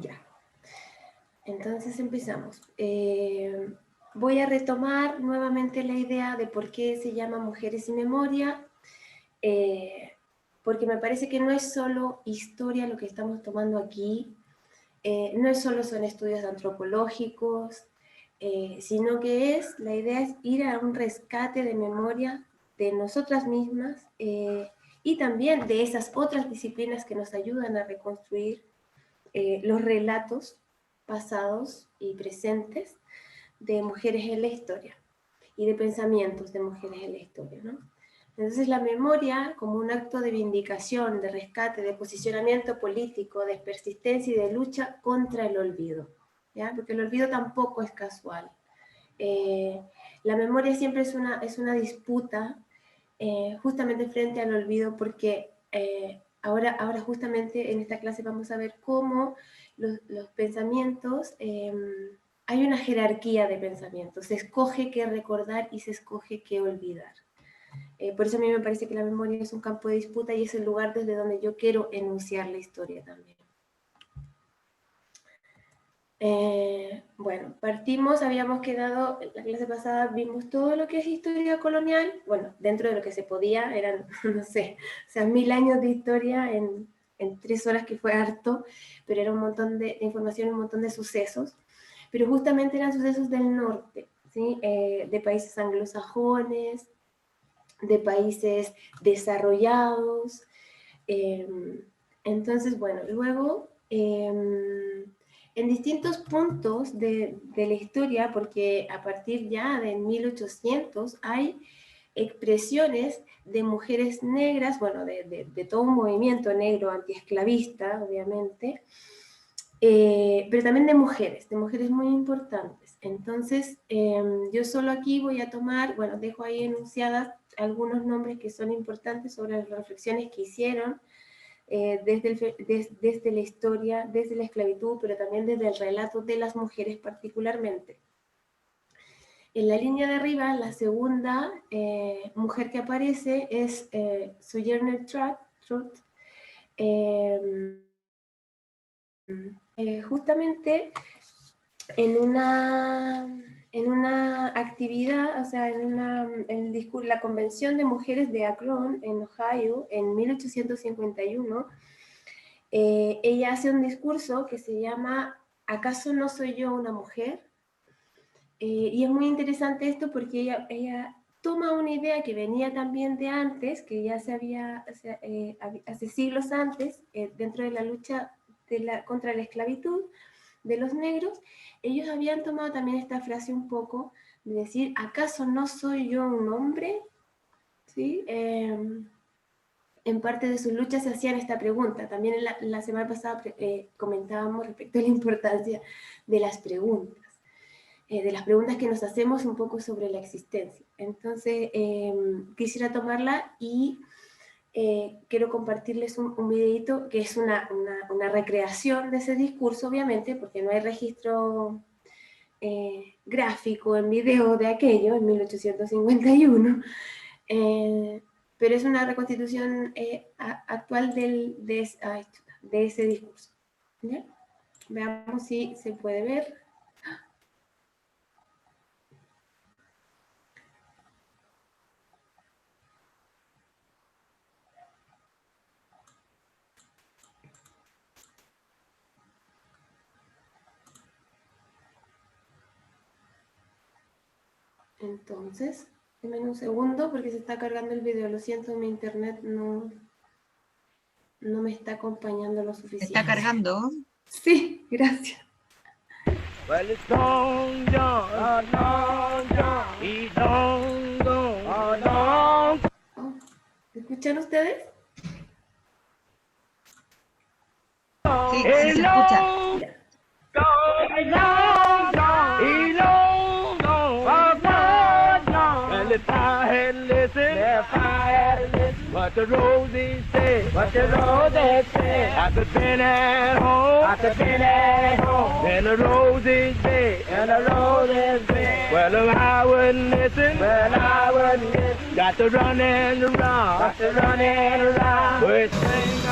Ya. Entonces empezamos. Voy a retomar nuevamente la idea de por qué se llama Mujeres y Memoria, porque me parece que no es solo historia lo que estamos tomando aquí, no es solo son estudios antropológicos, sino que la idea es ir a un rescate de memoria de nosotras mismas y también de esas otras disciplinas que nos ayudan a reconstruir los relatos pasados y presentes de mujeres en la historia y de pensamientos de mujeres en la historia, ¿no? Entonces la memoria como un acto de vindicación, de rescate, de posicionamiento político, de persistencia y de lucha contra el olvido, ¿ya? Porque el olvido tampoco es casual. La memoria siempre es una disputa justamente frente al olvido porque ahora justamente en esta clase vamos a ver cómo los pensamientos, hay una jerarquía de pensamientos, se escoge qué recordar y se escoge qué olvidar. Por eso a mí me parece que la memoria es un campo de disputa y es el lugar desde donde yo quiero enunciar la historia también. Bueno, partimos, habíamos quedado, en la clase pasada vimos todo lo que es historia colonial, bueno, dentro de lo que se podía, eran, no sé, o sea, 1000 años de historia en 3 horas, que fue harto, pero era un montón de información, un montón de sucesos, pero justamente eran sucesos del norte, ¿sí? De países anglosajones, de países desarrollados. Entonces, bueno, luego, en distintos puntos de la historia, porque a partir ya de 1800 hay expresiones de mujeres negras, bueno, de todo un movimiento negro antiesclavista, obviamente, pero también de mujeres muy importantes. Entonces, yo solo aquí voy a tomar, bueno, dejo ahí enunciadas algunos nombres que son importantes sobre las reflexiones que hicieron desde la historia, desde la esclavitud, pero también desde el relato de las mujeres particularmente. En la línea de arriba, la segunda mujer que aparece es Sojourner Truth, justamente en una actividad, o sea, la Convención de Mujeres de Akron, en Ohio, en 1851, ella hace un discurso que se llama ¿Acaso no soy yo una mujer? Y es muy interesante esto porque ella toma una idea que venía también de antes, que ya hace siglos antes, dentro de la lucha contra la esclavitud de los negros. Ellos habían tomado también esta frase un poco de decir, ¿acaso no soy yo un hombre? ¿Sí? En parte de sus luchas se hacían esta pregunta. También la semana pasada comentábamos respecto a la importancia de las preguntas. De las preguntas que nos hacemos un poco sobre la existencia. Entonces, quisiera tomarla y quiero compartirles un videito que es una recreación de ese discurso, obviamente, porque no hay registro gráfico en video de aquello, en 1851, pero es una reconstitución actual de ese discurso. ¿Ya? Veamos si se puede ver. Entonces, denme un segundo porque se está cargando el video. Lo siento, mi internet no me está acompañando lo suficiente. ¿Está cargando? Sí, gracias. Well, it's Long John, Long John, he's long gone, long. ¿Escuchan ustedes? Sí, sí se escucha. If I had listened, what the roses say, what the roses say, I could been at home, I could been at home, then the roses say, and the roses say, well, if I wouldn't listen, well, I wouldn't listen, got to run and run, got to run and run.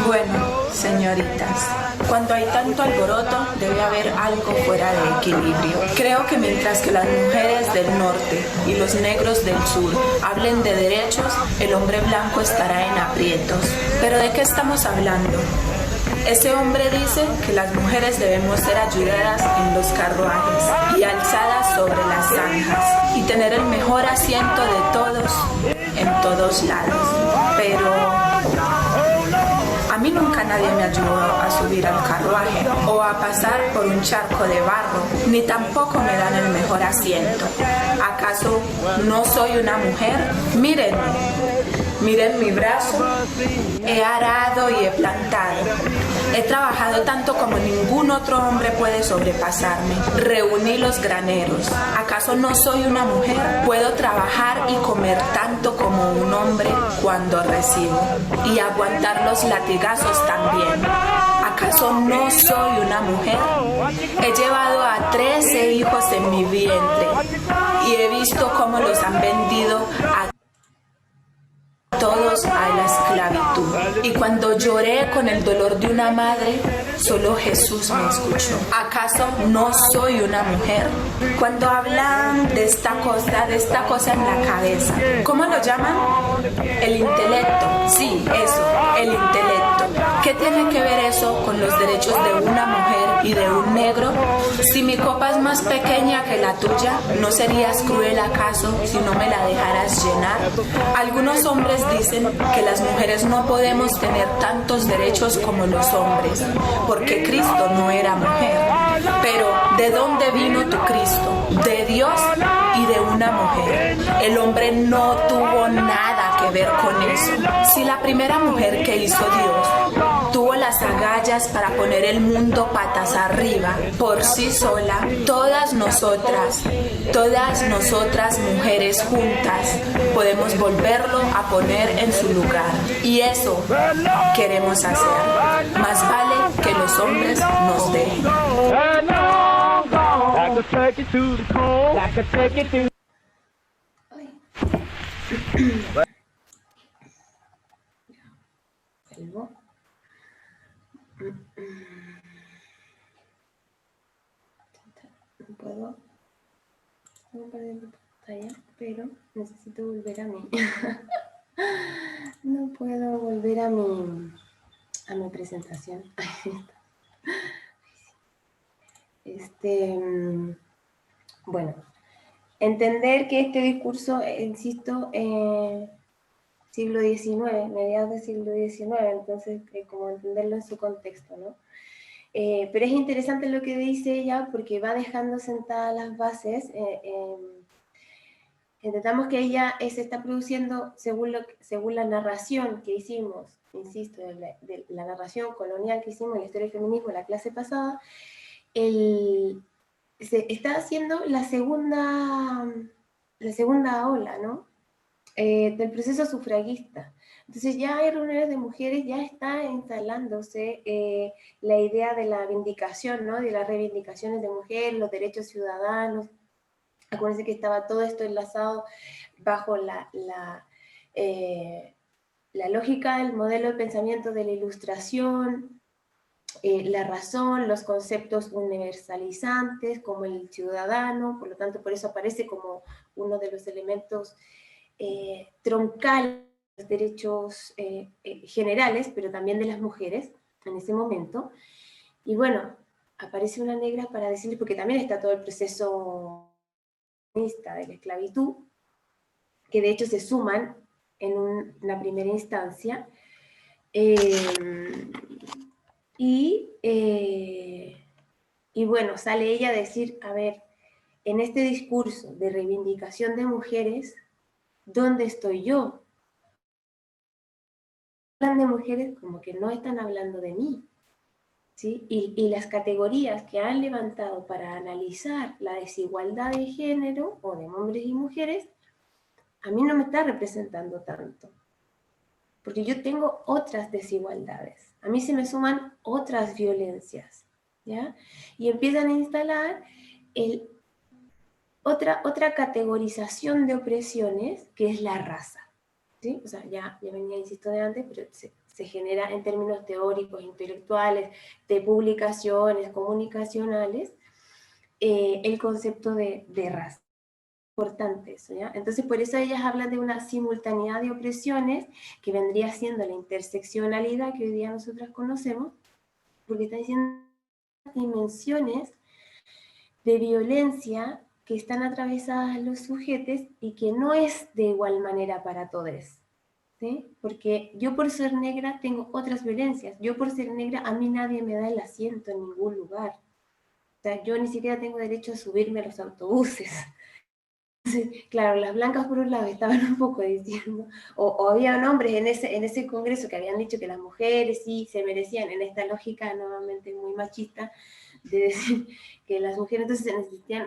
Bueno, señoritas, cuando hay tanto alboroto debe haber algo fuera de equilibrio. Creo que mientras que las mujeres del norte y los negros del sur hablen de derechos, el hombre blanco estará en aprietos. ¿Pero de qué estamos hablando? Ese hombre dice que las mujeres debemos ser ayudadas en los carruajes y alzadas sobre las zanjas y tener el mejor asiento de todos en todos lados. Pero a mí nunca nadie me ayudó a subir al carruaje o a pasar por un charco de barro, ni tampoco me dan el mejor asiento. ¿Acaso no soy una mujer? Mírenme, miren mi brazo, he arado y he plantado. He trabajado tanto como ningún otro hombre puede sobrepasarme. Reuní los graneros. ¿Acaso no soy una mujer? Puedo trabajar y comer tanto como un hombre cuando recibo. Y aguantar los latigazos también. ¿Acaso no soy una mujer? He llevado a 13 hijos en mi vientre y he visto cómo los han vendido a todos a la esclavitud. Y cuando lloré con el dolor de una madre, solo Jesús me escuchó. ¿Acaso no soy una mujer? Cuando hablan de esta cosa en la cabeza, ¿cómo lo llaman? El intelecto. Sí, eso, el intelecto. ¿Qué tiene que ver eso con los derechos de una mujer y de un negro? Si mi copa es más pequeña que la tuya, ¿no serías cruel acaso si no me la dejaras llenar? Algunos hombres dicen que las mujeres no podemos tener tantos derechos como los hombres, porque Cristo no era mujer. Pero, ¿de dónde vino tu Cristo? De Dios y de una mujer. El hombre no tuvo nada que ver con eso. Si la primera mujer que hizo Dios tuvo las agallas para poner el mundo patas arriba por sí sola, todas nosotras mujeres juntas podemos volverlo a poner en su lugar. Y eso queremos hacer. Más vale que los hombres nos dejen. No puedo perder la pantalla, pero necesito volver a mí. No puedo volver a mi presentación. Bueno, entender que este discurso, insisto, siglo XIX, mediados del siglo XIX, entonces como entenderlo en su contexto, ¿no? Pero es interesante lo que dice ella porque va dejando sentadas las bases. Entendamos que ella se está produciendo según la narración que hicimos, insisto, de la narración colonial que hicimos en la historia del feminismo en la clase pasada. Se está haciendo la segunda ola, ¿no? Del proceso sufragista. Entonces ya hay reuniones de mujeres, ya está instalándose la idea de la vindicación, ¿no? De las reivindicaciones de mujeres, los derechos ciudadanos. Acuérdense que estaba todo esto enlazado bajo la lógica del modelo de pensamiento de la Ilustración, la razón, los conceptos universalizantes como el ciudadano, por lo tanto por eso aparece como uno de los elementos troncales de los derechos generales, pero también de las mujeres en ese momento. Y bueno, aparece una negra para decirles, porque también está todo el proceso de la esclavitud, que de hecho se suman en una primera instancia, y bueno, sale ella a decir, a ver, en este discurso de reivindicación de mujeres, ¿dónde estoy yo? Hablan de mujeres como que no están hablando de mí, ¿sí? Y las categorías que han levantado para analizar la desigualdad de género, o de hombres y mujeres, a mí no me está representando tanto, porque yo tengo otras desigualdades, a mí se me suman otras violencias, ¿ya? Y empiezan a instalar otra categorización de opresiones, que es la raza. ¿sí? O sea, ya venía, insisto, de antes, pero se genera en términos teóricos, intelectuales, de publicaciones, comunicacionales, el concepto de raza. Importante eso, ¿ya? Entonces, por eso ellas hablan de una simultaneidad de opresiones, que vendría siendo la interseccionalidad que hoy día nosotras conocemos, porque está diciendo dimensiones de violencia que están atravesadas los sujetos y que no es de igual manera para todos, ¿sí? Porque yo por ser negra tengo otras violencias, yo por ser negra a mí nadie me da el asiento en ningún lugar, o sea, yo ni siquiera tengo derecho a subirme a los autobuses. Claro, las blancas por un lado estaban un poco diciendo, o había hombres en ese congreso que habían dicho que las mujeres sí se merecían, en esta lógica nuevamente muy machista, de decir que las mujeres entonces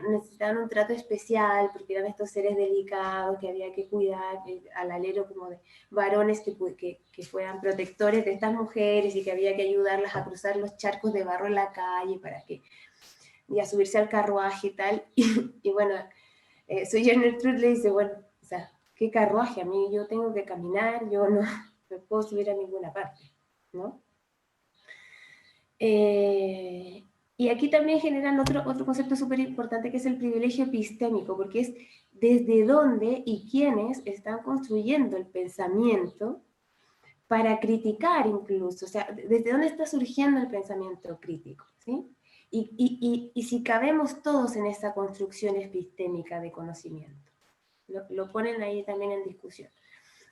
necesitaban un trato especial, porque eran estos seres delicados que había que cuidar, al alero como de varones que fueran protectores de estas mujeres y que había que ayudarlas a cruzar los charcos de barro en la calle y a subirse al carruaje y tal, y bueno, Sojourner Truth le dice, bueno, o sea, ¿qué carruaje? A mí yo tengo que caminar, yo no me puedo subir a ninguna parte, ¿no? Y aquí también generan otro concepto súper importante que es el privilegio epistémico, porque es desde dónde y quiénes están construyendo el pensamiento para criticar incluso, o sea, desde dónde está surgiendo el pensamiento crítico, ¿sí? Y si cabemos todos en esa construcción epistémica de conocimiento. Lo ponen ahí también en discusión.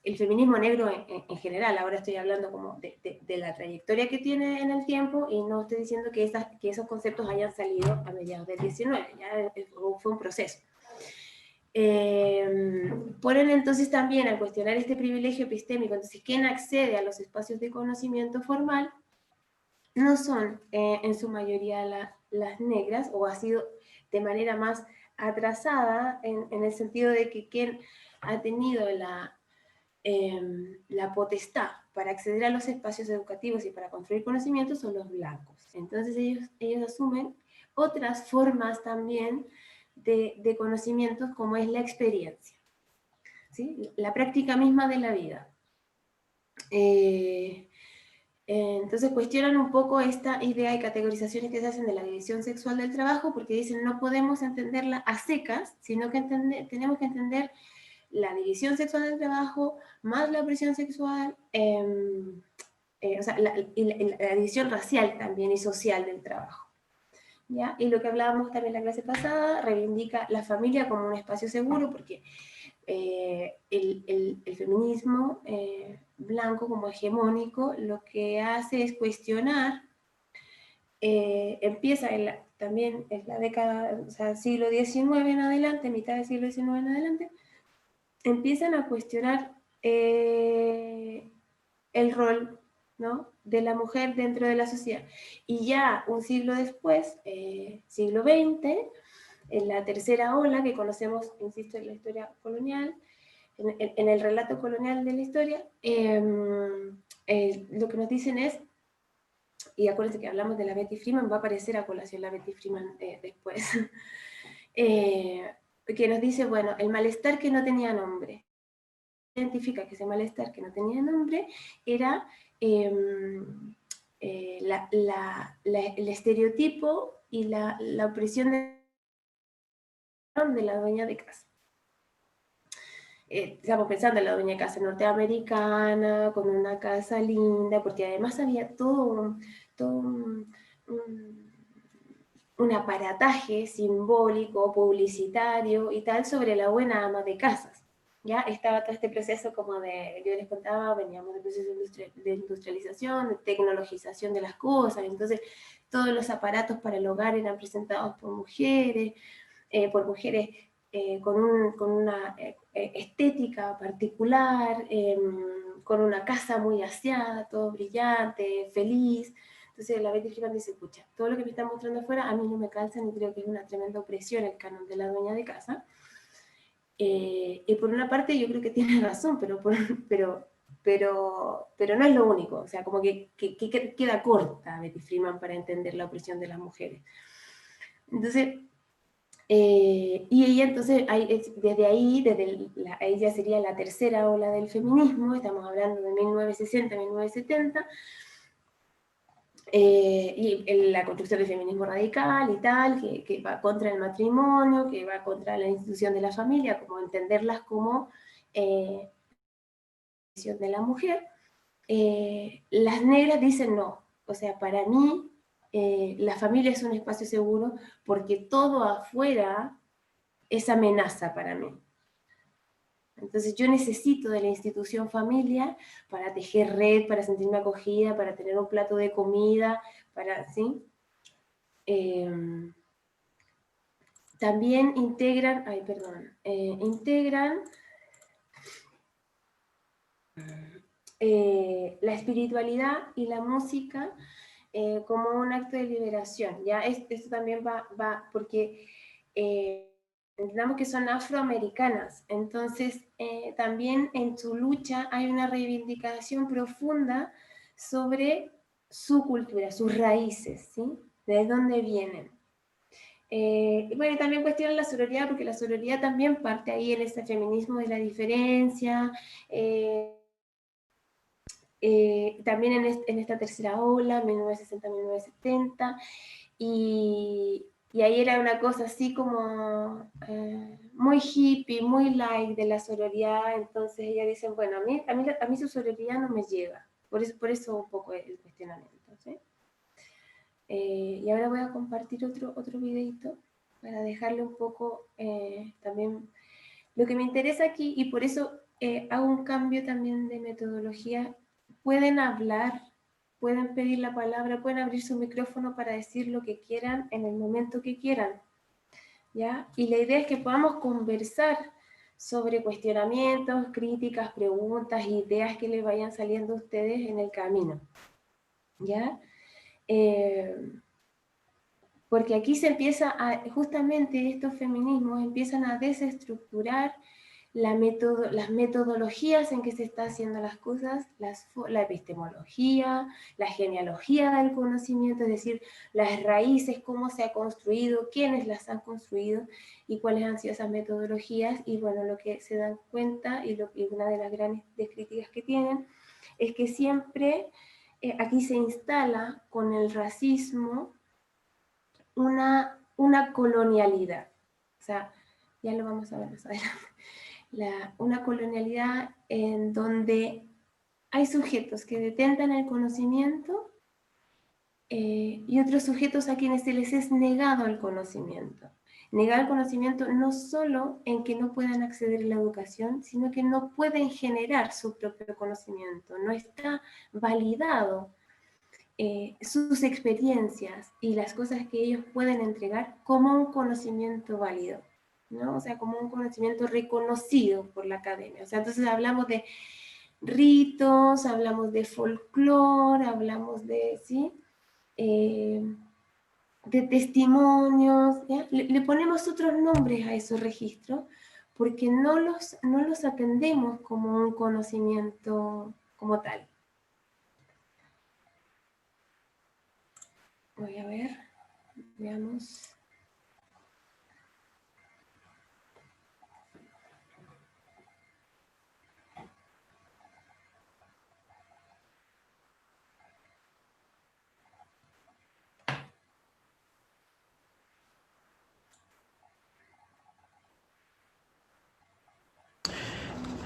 El feminismo negro en general, ahora estoy hablando como de la trayectoria que tiene en el tiempo y no estoy diciendo que esos conceptos hayan salido a mediados del 19, ya fue un proceso. Ponen entonces también a cuestionar este privilegio epistémico, entonces ¿quién accede a los espacios de conocimiento formal? No son en su mayoría las negras, o ha sido de manera más atrasada en el sentido de que quien ha tenido la potestad para acceder a los espacios educativos y para construir conocimientos son los blancos. Entonces ellos asumen otras formas también de conocimientos como es la experiencia, ¿sí? La práctica misma de la vida. Entonces cuestionan un poco esta idea y categorizaciones que se hacen de la división sexual del trabajo, porque dicen no podemos entenderla a secas, sino que tenemos que entender la división sexual del trabajo más la opresión sexual, o sea, la división racial también y social del trabajo, ¿ya? Y lo que hablábamos también en la clase pasada, reivindica la familia como un espacio seguro, porque el feminismo blanco como hegemónico lo que hace es cuestionar, empieza también en la década, o sea, siglo XIX en adelante, mitad del siglo XIX en adelante, empiezan a cuestionar el rol, ¿no?, de la mujer dentro de la sociedad. Y ya un siglo después, siglo XX, en la tercera ola que conocemos, insisto, en la historia colonial, en el relato colonial de la historia, lo que nos dicen es, y acuérdense que hablamos de la Betty Freeman, va a aparecer a colación la Betty Freeman después, que nos dice, bueno, el malestar que no tenía nombre. Identifica que ese malestar que no tenía nombre era el estereotipo y la opresión de la dueña de casa. Estamos pensando en la dueña de casa norteamericana, con una casa linda, porque además había todo un aparataje simbólico, publicitario y tal sobre la buena ama de casas. Ya estaba todo este proceso como yo les contaba, veníamos del proceso de industrialización, de tecnologización de las cosas, entonces todos los aparatos para el hogar eran presentados por mujeres con una estética particular, con una casa muy aseada, todo brillante, feliz. Entonces la Betty Freeman dice, escucha, todo lo que me están mostrando afuera a mí no me calza ni creo que es una tremenda opresión el canon de la dueña de casa. Y por una parte yo creo que tiene razón, pero no es lo único, o sea, como que queda corta Betty Freeman para entender la opresión de las mujeres. Entonces, Y ella entonces, desde ahí, ella sería la tercera ola del feminismo, estamos hablando de 1960-1970, y la construcción del feminismo radical y tal, que va contra el matrimonio, que va contra la institución de la familia, como entenderlas como de la mujer. Las negras dicen no, o sea, para mí la familia es un espacio seguro porque todo afuera es amenaza para mí. Entonces yo necesito de la institución familia para tejer red, para sentirme acogida, para tener un plato de comida, ¿sí? También integran la espiritualidad y la música como un acto de liberación, ¿ya? Esto también va porque entendamos que son afroamericanas, entonces también en su lucha hay una reivindicación profunda sobre su cultura, sus raíces, ¿sí? De dónde vienen. Bueno, y también cuestionan la sororidad, porque la sororidad también parte ahí en ese feminismo de la diferencia, también en esta tercera ola, 1960-1970, y ahí era una cosa así como muy hippie, muy light de la sororidad. Entonces ellas dicen, bueno, a mí su sororidad no me llega, por eso un poco el cuestionamiento, ¿sí? Y ahora voy a compartir otro videito para dejarle un poco también lo que me interesa aquí, y por eso hago un cambio también de metodología. Pueden hablar, pueden pedir la palabra, pueden abrir su micrófono para decir lo que quieran en el momento que quieran, ¿ya? Y la idea es que podamos conversar sobre cuestionamientos, críticas, preguntas, ideas que les vayan saliendo a ustedes en el camino, ¿ya? Porque aquí se empieza justamente estos feminismos empiezan a desestructurar las metodologías en que se están haciendo las cosas, la epistemología, la genealogía del conocimiento, es decir, las raíces, cómo se ha construido, quiénes las han construido y cuáles han sido esas metodologías. Y bueno, lo que se dan cuenta y una de las grandes críticas que tienen es que siempre aquí se instala con el racismo una colonialidad. O sea, ya lo vamos a ver más adelante. Una colonialidad en donde hay sujetos que detentan el conocimiento y otros sujetos a quienes se les es negado el conocimiento. Negar el conocimiento no solo en que no puedan acceder a la educación, sino que no pueden generar su propio conocimiento, no está validado sus experiencias y las cosas que ellos pueden entregar como un conocimiento válido, ¿no? O sea, como un conocimiento reconocido por la academia. O sea, entonces hablamos de ritos, hablamos de folclore, hablamos de, ¿sí? De testimonios, ¿ya? Le ponemos otros nombres a esos registros porque no los atendemos como un conocimiento como tal. Voy a ver, veamos.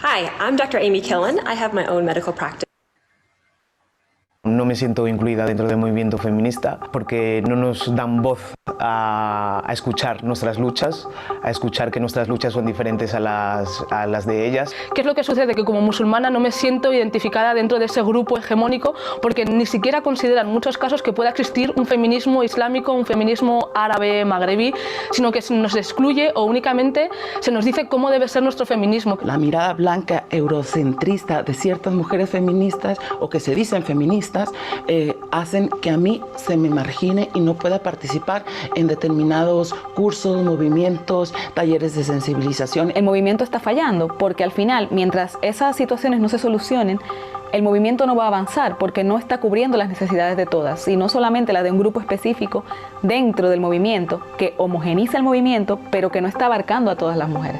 Hi, I'm Dr. Amy Killen. I have my own medical practice. No me siento incluida dentro del movimiento feminista porque no nos dan voz a escuchar nuestras luchas, a escuchar que nuestras luchas son diferentes a las de ellas. ¿Qué es lo que sucede? Que como musulmana no me siento identificada dentro de ese grupo hegemónico porque ni siquiera consideran en muchos casos que pueda existir un feminismo islámico, un feminismo árabe, magrebí, sino que se nos excluye o únicamente se nos dice cómo debe ser nuestro feminismo. La mirada blanca eurocentrista de ciertas mujeres feministas o que se dicen feministas hacen que a mí se me margine y no pueda participar en determinados cursos, movimientos, talleres de sensibilización. El movimiento está fallando porque al final, mientras esas situaciones no se solucionen, el movimiento no va a avanzar porque no está cubriendo las necesidades de todas, y no solamente la de un grupo específico dentro del movimiento que homogeniza el movimiento, pero que no está abarcando a todas las mujeres.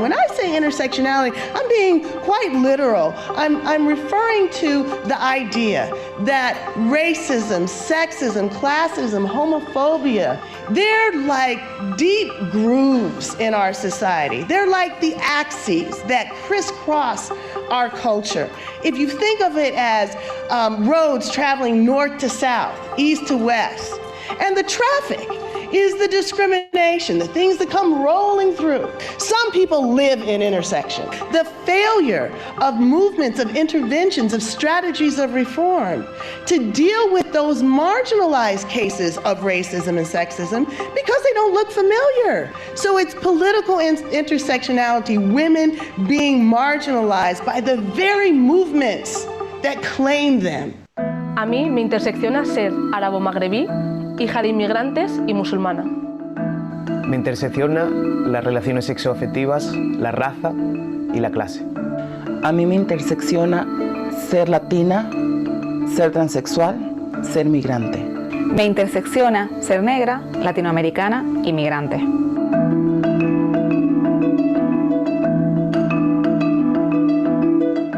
When I say intersectionality, I'm being quite literal. I'm referring to the idea that racism, sexism, classism, homophobia, they're like deep grooves in our society. They're like the axes that crisscross our culture. If you think of it as roads traveling north to south, east to west, and the traffic is the discrimination, the things that come rolling through. Some people live in intersection. The failure of movements, of interventions, of strategies of reform to deal with those marginalized cases of racism and sexism because they don't look familiar. So it's political intersectionality, women being marginalized by the very movements that claim them. A mí me intersecciona ser árabo-magrebí, hija de inmigrantes y musulmana. Me intersecciona las relaciones sexoafectivas, la raza y la clase. A mí me intersecciona ser latina, ser transexual, ser migrante. Me intersecciona ser negra, latinoamericana y migrante.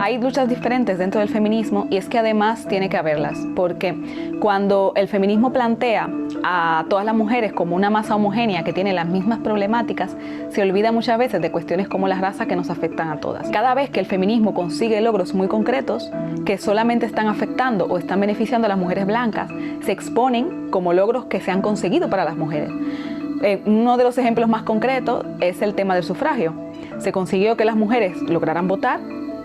Hay luchas diferentes dentro del feminismo, y es que además tiene que haberlas, porque cuando el feminismo plantea a todas las mujeres como una masa homogénea que tiene las mismas problemáticas, se olvida muchas veces de cuestiones como la raza que nos afectan a todas. Cada vez que el feminismo consigue logros muy concretos que solamente están afectando o están beneficiando a las mujeres blancas, se exponen como logros que se han conseguido para las mujeres. Uno de los ejemplos más concretos es el tema del sufragio. Se consiguió que las mujeres lograran votar,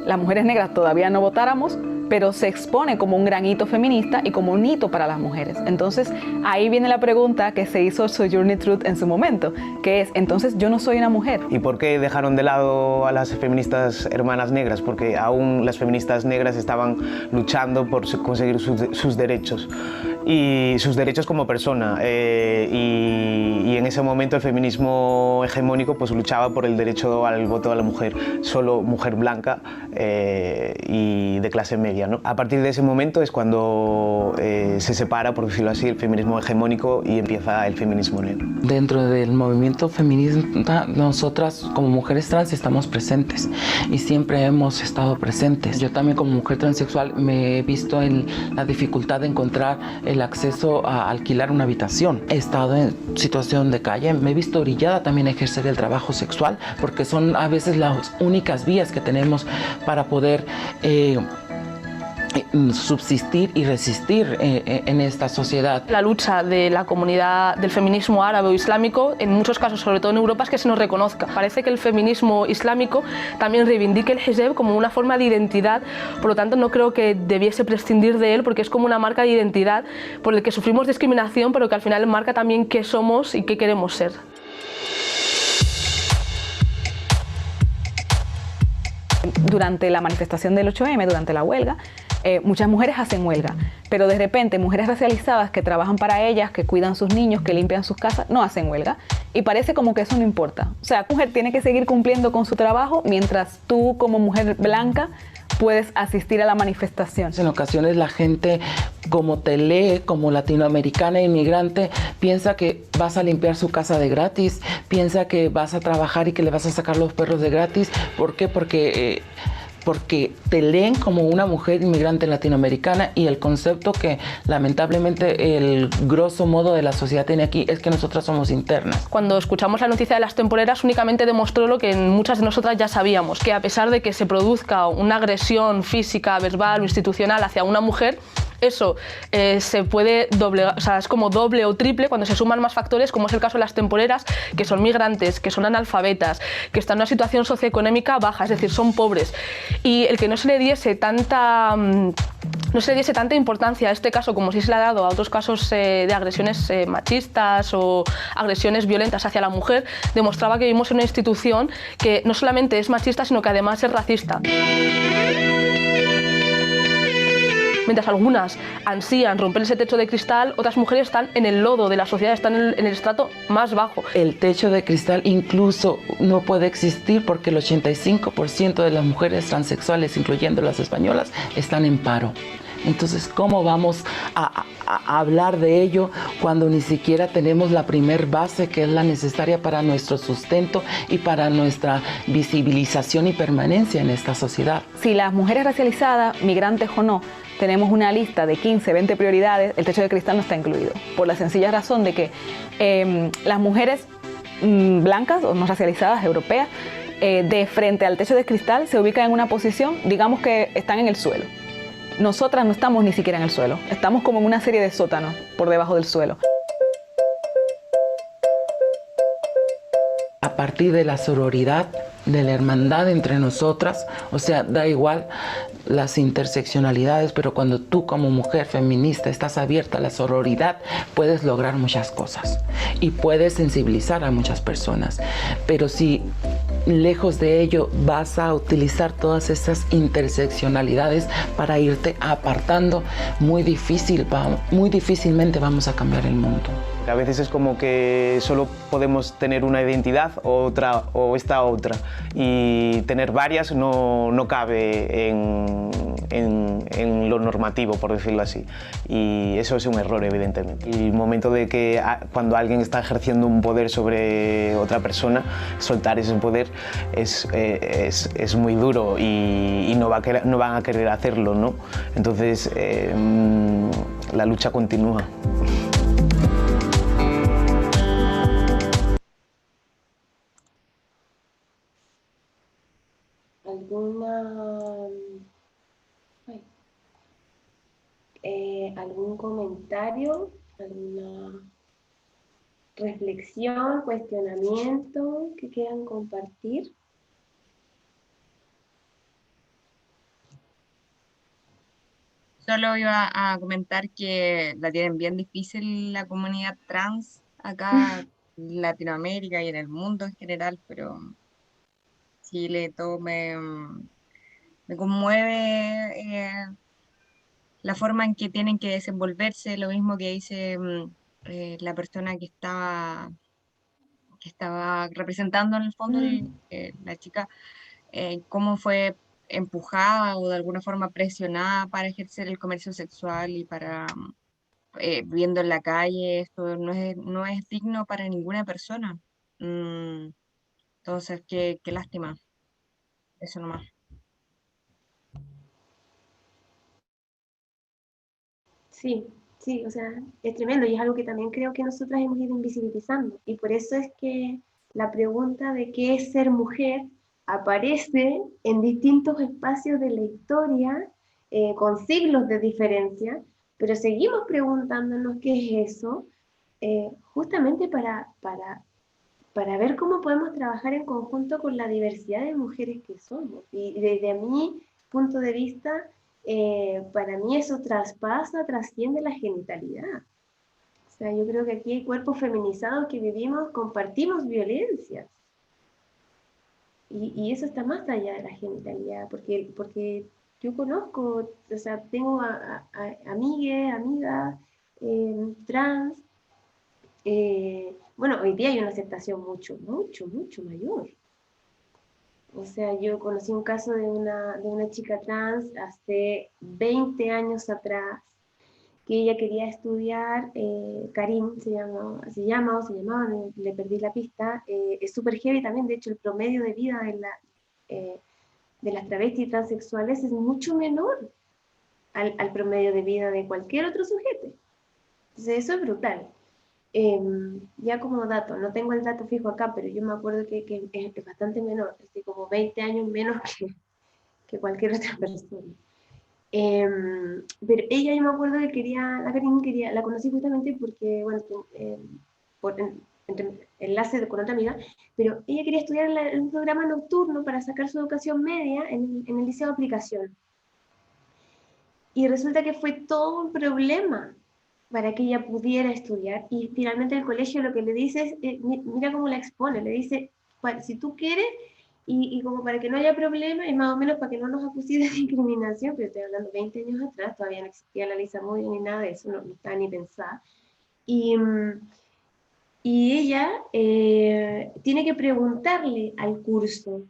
las mujeres negras todavía no votáramos, pero se expone como un gran hito feminista y como un hito para las mujeres. Entonces, ahí viene la pregunta que se hizo Sojourner Truth en su momento, que es, entonces, ¿yo no soy una mujer? ¿Y por qué dejaron de lado a las feministas hermanas negras? Porque aún las feministas negras estaban luchando por conseguir sus derechos, y sus derechos como persona. Y en ese momento el feminismo hegemónico pues luchaba por el derecho al voto de la mujer, solo mujer blanca y de clase media, ¿no? A partir de ese momento es cuando se separa, por decirlo así, el feminismo hegemónico y empieza el feminismo negro. Dentro del movimiento feminista, nosotras como mujeres trans estamos presentes y siempre hemos estado presentes. Yo también como mujer transexual me he visto en la dificultad de encontrar el acceso a alquilar una habitación. He estado en situación de calle, me he visto orillada también a ejercer el trabajo sexual, porque son a veces las únicas vías que tenemos para poder subsistir y resistir en esta sociedad. La lucha de la comunidad del feminismo árabe o islámico, en muchos casos, sobre todo en Europa, es que se nos reconozca. Parece que el feminismo islámico también reivindique el hijab como una forma de identidad, por lo tanto no creo que debiese prescindir de él, porque es como una marca de identidad por el que sufrimos discriminación, pero que al final marca también qué somos y qué queremos ser. Durante la manifestación del 8M, durante la huelga, muchas mujeres hacen huelga, pero de repente mujeres racializadas que trabajan para ellas, que cuidan sus niños, que limpian sus casas, no hacen huelga. Y parece como que eso no importa. O sea, la mujer tiene que seguir cumpliendo con su trabajo mientras tú, como mujer blanca, puedes asistir a la manifestación. En ocasiones la gente, como te lee, como latinoamericana e inmigrante, piensa que vas a limpiar su casa de gratis, piensa que vas a trabajar y que le vas a sacar los perros de gratis. ¿Por qué? Porque te leen como una mujer inmigrante latinoamericana, y el concepto que lamentablemente el grosso modo de la sociedad tiene aquí es que nosotras somos internas. Cuando escuchamos la noticia de las temporeras únicamente demostró lo que muchas de nosotras ya sabíamos, que a pesar de que se produzca una agresión física, verbal o institucional hacia una mujer, eso se puede doblegar, o sea, es como doble o triple cuando se suman más factores, como es el caso de las temporeras, que son migrantes, que son analfabetas, que están en una situación socioeconómica baja, es decir, son pobres. Y el que no se le diese tanta importancia a este caso como si se le ha dado a otros casos de agresiones machistas o agresiones violentas hacia la mujer, demostraba que vivimos en una institución que no solamente es machista, sino que además es racista. mientras algunas ansían romper ese techo de cristal, otras mujeres están en el lodo de la sociedad, están en el estrato más bajo. El techo de cristal incluso no puede existir porque el 85% de las mujeres transexuales, incluyendo las españolas, están en paro. Entonces, ¿cómo vamos a hablar de ello cuando ni siquiera tenemos la primer base que es la necesaria para nuestro sustento y para nuestra visibilización y permanencia en esta sociedad? Si las mujeres racializadas, migrantes o no, tenemos una lista de 15, 20 prioridades, el techo de cristal no está incluido, por la sencilla razón de que las mujeres blancas o no racializadas, europeas, de frente al techo de cristal se ubican en una posición, digamos que están en el suelo. Nosotras no estamos ni siquiera en el suelo, estamos como en una serie de sótanos por debajo del suelo. A partir de la sororidad, de la hermandad entre nosotras, o sea, da igual las interseccionalidades, pero cuando tú como mujer feminista estás abierta a la sororidad, puedes lograr muchas cosas y puedes sensibilizar a muchas personas. Pero si lejos de ello vas a utilizar todas esas interseccionalidades para irte apartando, muy difícilmente vamos a cambiar el mundo. A veces es como que solo podemos tener una identidad o esta otra, y tener varias no cabe en lo normativo, por decirlo así, y eso es un error, evidentemente. El momento de que cuando alguien está ejerciendo un poder sobre otra persona, soltar ese poder es muy duro y no van a querer hacerlo, ¿no? Entonces la lucha continúa. ¿Algún comentario, alguna reflexión, cuestionamiento que quieran compartir? Solo iba a comentar que la tienen bien difícil la comunidad trans acá en Latinoamérica y en el mundo en general, pero Chile todo me conmueve la forma en que tienen que desenvolverse, lo mismo que dice la persona que estaba representando en el fondo la chica, cómo fue empujada o de alguna forma presionada para ejercer el comercio sexual y para viviendo en la calle. Esto no es digno para ninguna persona. Entonces, qué lástima. Eso nomás. Sí, sí, o sea, es tremendo y es algo que también creo que nosotras hemos ido invisibilizando, y por eso es que la pregunta de qué es ser mujer aparece en distintos espacios de la historia, con siglos de diferencia, pero seguimos preguntándonos qué es eso, justamente para ver cómo podemos trabajar en conjunto con la diversidad de mujeres que somos. Y desde mi punto de vista, para mí eso trasciende la genitalidad. O sea, yo creo que aquí hay cuerpos feminizados que vivimos, compartimos violencias. Y eso está más allá de la genitalidad, porque yo conozco, o sea, tengo amigas trans. Bueno, hoy día hay una aceptación mucho mayor. O sea, yo conocí un caso de una chica trans hace 20 años atrás, que ella quería estudiar, Karim se llamaba, le perdí la pista, es súper heavy también. De hecho el promedio de vida de las travestis transexuales es mucho menor al promedio de vida de cualquier otro sujeto. Entonces eso es brutal. Ya como dato, no tengo el dato fijo acá, pero yo me acuerdo que es bastante menor, así como 20 años menos que cualquier otra persona. Pero ella, yo me acuerdo que la conocí justamente porque, bueno, por enlace con otra amiga, pero ella quería estudiar en un programa nocturno para sacar su educación media en el liceo de aplicación. Y resulta que fue todo un problema para que ella pudiera estudiar, y finalmente el colegio lo que le dice es, mira cómo la expone, le dice, si tú quieres, y como para que no haya problema, y más o menos para que no nos acusen de discriminación, pero estoy hablando 20 años atrás, todavía no existía la Lisa Moody ni nada de eso, no estaba ni pensada. Y ella tiene que preguntarle al curso,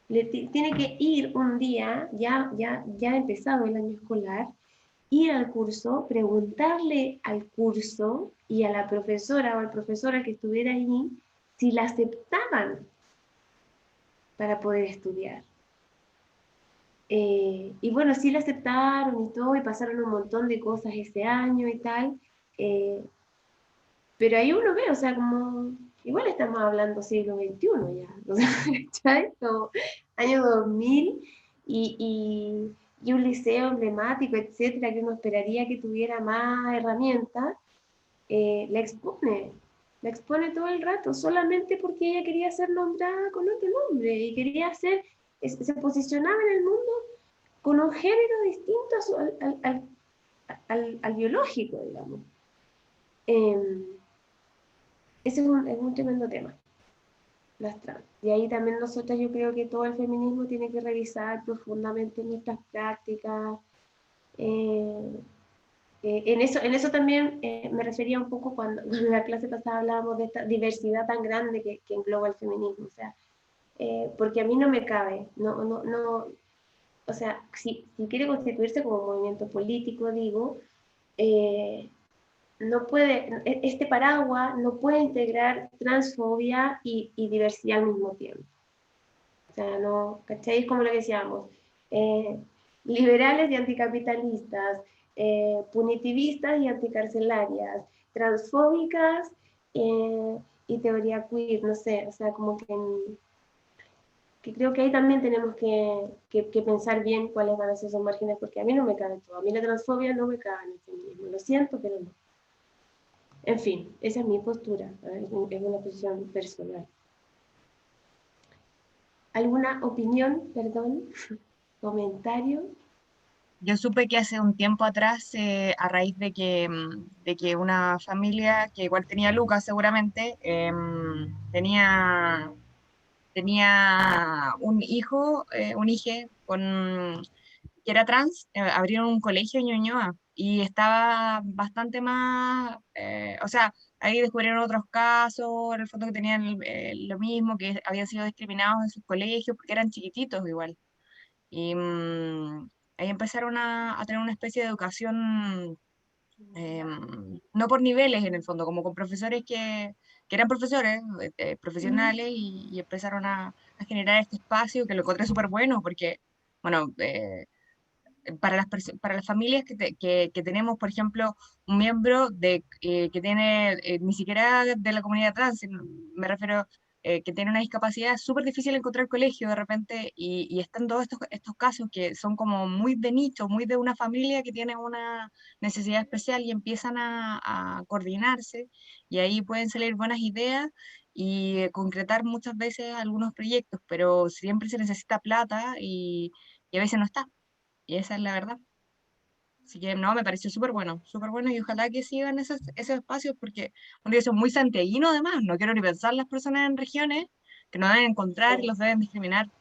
tiene que ir un día, ya ha empezado el año escolar, ir al curso, preguntarle al curso y a la profesora o al profesor que estuviera allí si la aceptaban para poder estudiar. Y bueno, sí la aceptaron y todo, y pasaron un montón de cosas ese año y tal, pero ahí uno ve, o sea, como, igual estamos hablando siglo XXI ya, o sea, ¿cachai? Como año 2000, y un liceo emblemático, etcétera, que uno esperaría que tuviera más herramientas, la expone todo el rato, solamente porque ella quería ser nombrada con otro nombre, y quería ser, se posicionaba en el mundo con un género distinto al biológico, digamos. Ese es un tremendo tema, las trans. Y ahí también nosotras, yo creo que todo el feminismo tiene que revisar profundamente nuestras prácticas. En eso también me refería un poco cuando en la clase pasada hablábamos de esta diversidad tan grande que engloba el feminismo. O sea, porque a mí no me cabe, no, o sea, si quiere constituirse como movimiento político, digo, no puede, este paraguas no puede integrar transfobia y diversidad al mismo tiempo. O sea, no, ¿cachai? Es como lo que decíamos, liberales y anticapitalistas, punitivistas y anticarcelarias, transfóbicas y teoría queer, no sé, o sea, como que creo que ahí también tenemos que pensar bien cuáles van a ser esos márgenes, porque a mí no me cabe todo, a mí la transfobia no me cabe en el feminismo, lo siento, pero no. En fin, esa es mi postura, es una posición personal. ¿Alguna opinión, perdón, comentario? Yo supe que hace un tiempo atrás, a raíz de que una familia, que igual tenía Lucas seguramente, tenía un hijo, un hije que era trans, abrieron un colegio en Ñuñoa y estaba bastante más, o sea, ahí descubrieron otros casos, en el fondo que tenían lo mismo, que habían sido discriminados en sus colegios porque eran chiquititos igual. Y ahí empezaron a tener una especie de educación, no por niveles en el fondo, como con profesores que eran profesores profesionales y empezaron a generar este espacio que lo encontré súper bueno porque, bueno, para las familias que tenemos, por ejemplo, un miembro que tiene ni siquiera de la comunidad trans, me refiero que tiene una discapacidad, es súper difícil encontrar colegio de repente y están todos estos casos que son como muy de nicho, muy de una familia que tiene una necesidad especial y empiezan a coordinarse y ahí pueden salir buenas ideas y concretar muchas veces algunos proyectos, pero siempre se necesita plata y a veces no está. Y esa es la verdad. Así que no, me pareció súper bueno y ojalá que sigan esos espacios porque, bueno, yo soy muy santiaguino además, no quiero ni pensar las personas en regiones que nos deben encontrar y los deben discriminar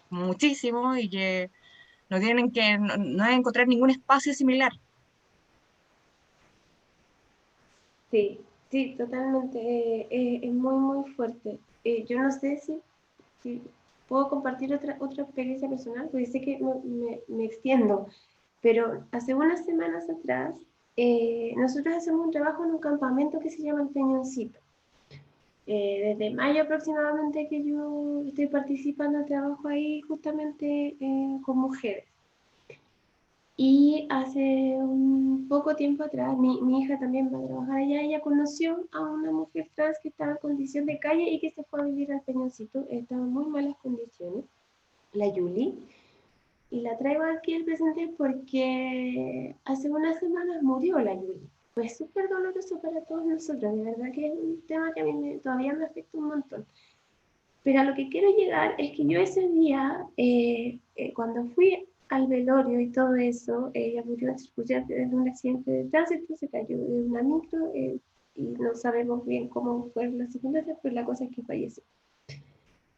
muchísimo y que no deben encontrar ningún espacio similar. Sí, sí, totalmente, es muy, muy fuerte. Yo no sé si puedo compartir otra experiencia personal, porque sé que me extiendo, pero hace unas semanas atrás, nosotros hacemos un trabajo en un campamento que se llama El Peñoncito. Desde mayo aproximadamente que yo estoy participando en trabajo ahí justamente con mujeres. Y hace un poco tiempo atrás, mi hija también va a trabajar allá, ella conoció a una mujer trans que estaba en condición de calle y que se fue a vivir al Peñoncito, estaba en muy malas condiciones, la Yuli, y la traigo aquí al presente porque hace unas semanas murió la Yuli. Fue súper doloroso para todos nosotros, de verdad que es un tema que a mí todavía me afecta un montón. Pero a lo que quiero llegar es que yo ese día, cuando fui al velorio y todo eso, ella murió en un accidente de tránsito, se cayó de una micro y no sabemos bien cómo fue la circunstancia, pero la cosa es que falleció.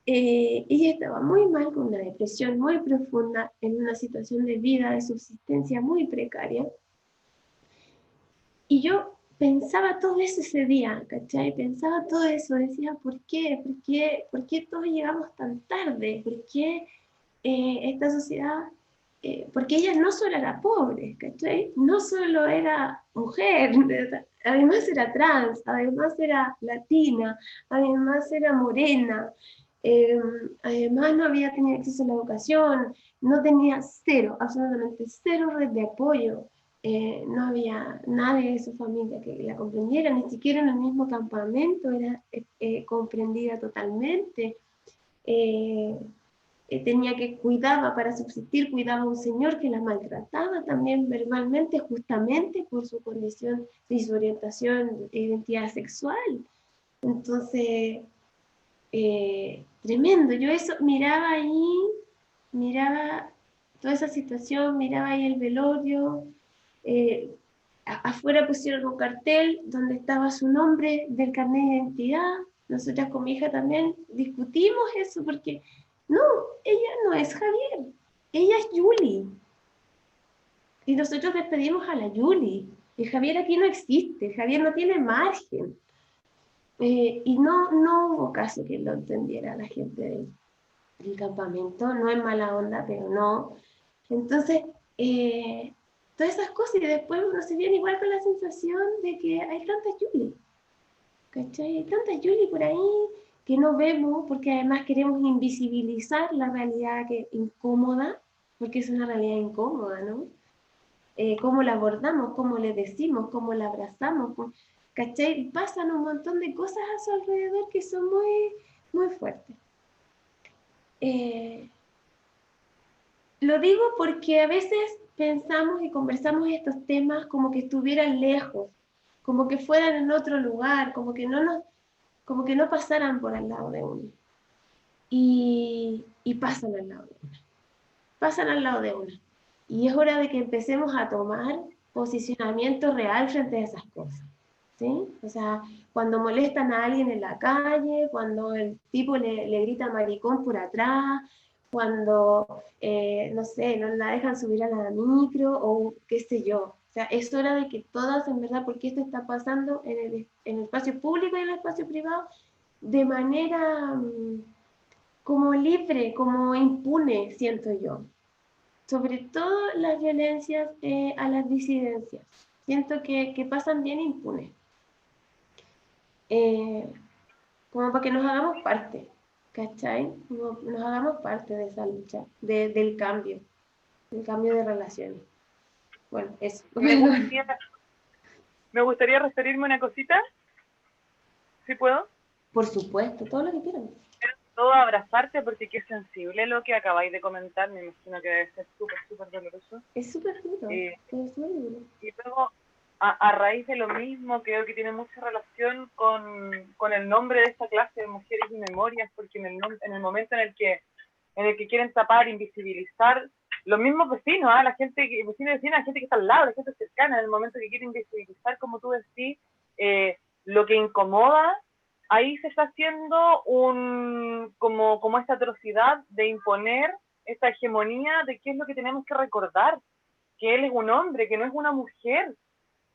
ella estaba muy mal, con una depresión muy profunda, en una situación de vida, de subsistencia muy precaria. Y yo pensaba todo eso ese día, ¿cachai? Pensaba todo eso, decía, ¿por qué? ¿Por qué todos llegamos tan tarde? ¿Por qué esta sociedad? Porque ella no solo era pobre, ¿cachai? No solo era mujer, además era trans, además era latina, además era morena, además no había tenido acceso a la educación, no tenía cero, absolutamente cero red de apoyo. No había nadie de su familia que la comprendiera, ni siquiera en el mismo campamento era comprendida totalmente. Tenía que cuidaba para subsistir, cuidaba a un señor que la maltrataba también verbalmente, justamente por su condición y su orientación e identidad sexual. Entonces, tremendo. Yo eso miraba ahí, miraba toda esa situación, miraba ahí el velorio. Afuera pusieron un cartel donde estaba su nombre del carnet de identidad. Nosotras con mi hija también discutimos eso porque no, ella no es Javier, ella es Yuli. Y nosotros despedimos a la Yuli. El Javier aquí no existe, el Javier no tiene margen. Y no hubo caso que lo entendiera la gente del campamento, no es mala onda, pero no. Entonces, todas esas cosas, y después uno se viene igual con la sensación de que hay tantas Yuli, ¿cachai? Hay tantas Yuli por ahí que no vemos, porque además queremos invisibilizar la realidad que incómoda, porque es una realidad incómoda, ¿no? Cómo la abordamos, cómo le decimos, cómo la abrazamos, ¿cachai? Pasan un montón de cosas a su alrededor que son muy, muy fuertes. Lo digo porque a veces pensamos y conversamos estos temas como que estuvieran lejos, como que fueran en otro lugar, como que no pasaran por al lado de uno. Y pasan al lado de uno. Pasan al lado de uno. Y es hora de que empecemos a tomar posicionamiento real frente a esas cosas. ¿Sí? O sea, cuando molestan a alguien en la calle, cuando el tipo le grita maricón por atrás, cuando, no sé, no la dejan subir a la micro o qué sé yo. O sea, es hora de que todas, en verdad, porque esto está pasando en el espacio público y en el espacio privado, de manera como libre, como impune, siento yo. Sobre todo las violencias a las disidencias. Siento que pasan bien impunes. Como para que nos hagamos parte, ¿cachai? Nos hagamos parte de esa lucha, del cambio de relaciones. Bueno, eso. Me gustaría referirme a una cosita, ¿sí puedo? Por supuesto, todo lo que quieran. Quiero todo abrazarte porque qué sensible lo que acabáis de comentar, me imagino que debe ser súper, súper doloroso. Es súper duro, es muy duro. Y luego, a raíz de lo mismo, creo que tiene mucha relación con el nombre de esta clase de Mujeres y Memorias, porque en el momento en el que quieren tapar, invisibilizar, los mismos vecinos, la gente que la gente que está al lado, la gente cercana, en el momento que quieren invisibilizar, como tú decís, lo que incomoda, ahí se está haciendo como esta atrocidad de imponer esta hegemonía de qué es lo que tenemos que recordar, que él es un hombre, que no es una mujer.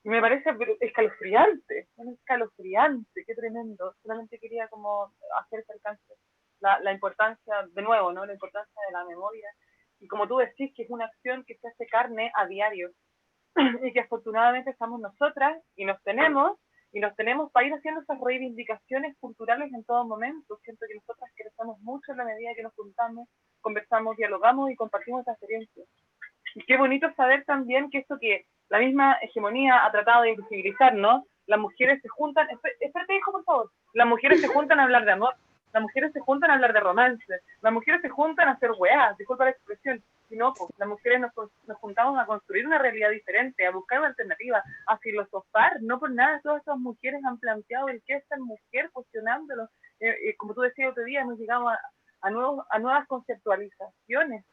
Y me parece escalofriante, qué tremendo. Solamente quería como hacer ese alcance, la importancia, de nuevo, ¿no? La importancia de la memoria. Y como tú decís, que es una acción que se hace carne a diario. Y que afortunadamente estamos nosotras y nos tenemos para ir haciendo esas reivindicaciones culturales en todo momento. Siento que nosotras crecemos mucho en la medida que nos juntamos, conversamos, dialogamos y compartimos esta experiencia. Y qué bonito saber también que esto que la misma hegemonía ha tratado de invisibilizar, ¿no? Las mujeres se juntan, espérate hijo por favor, las mujeres se juntan a hablar de amor, las mujeres se juntan a hablar de romance, las mujeres se juntan a hacer weás, disculpa la expresión, y no, pues, las mujeres nos juntamos a construir una realidad diferente, a buscar una alternativa, a filosofar, no por nada todas estas mujeres han planteado el qué es ser mujer, cuestionándolo, como tú decías otro día, hemos llegado a nuevas conceptualizaciones.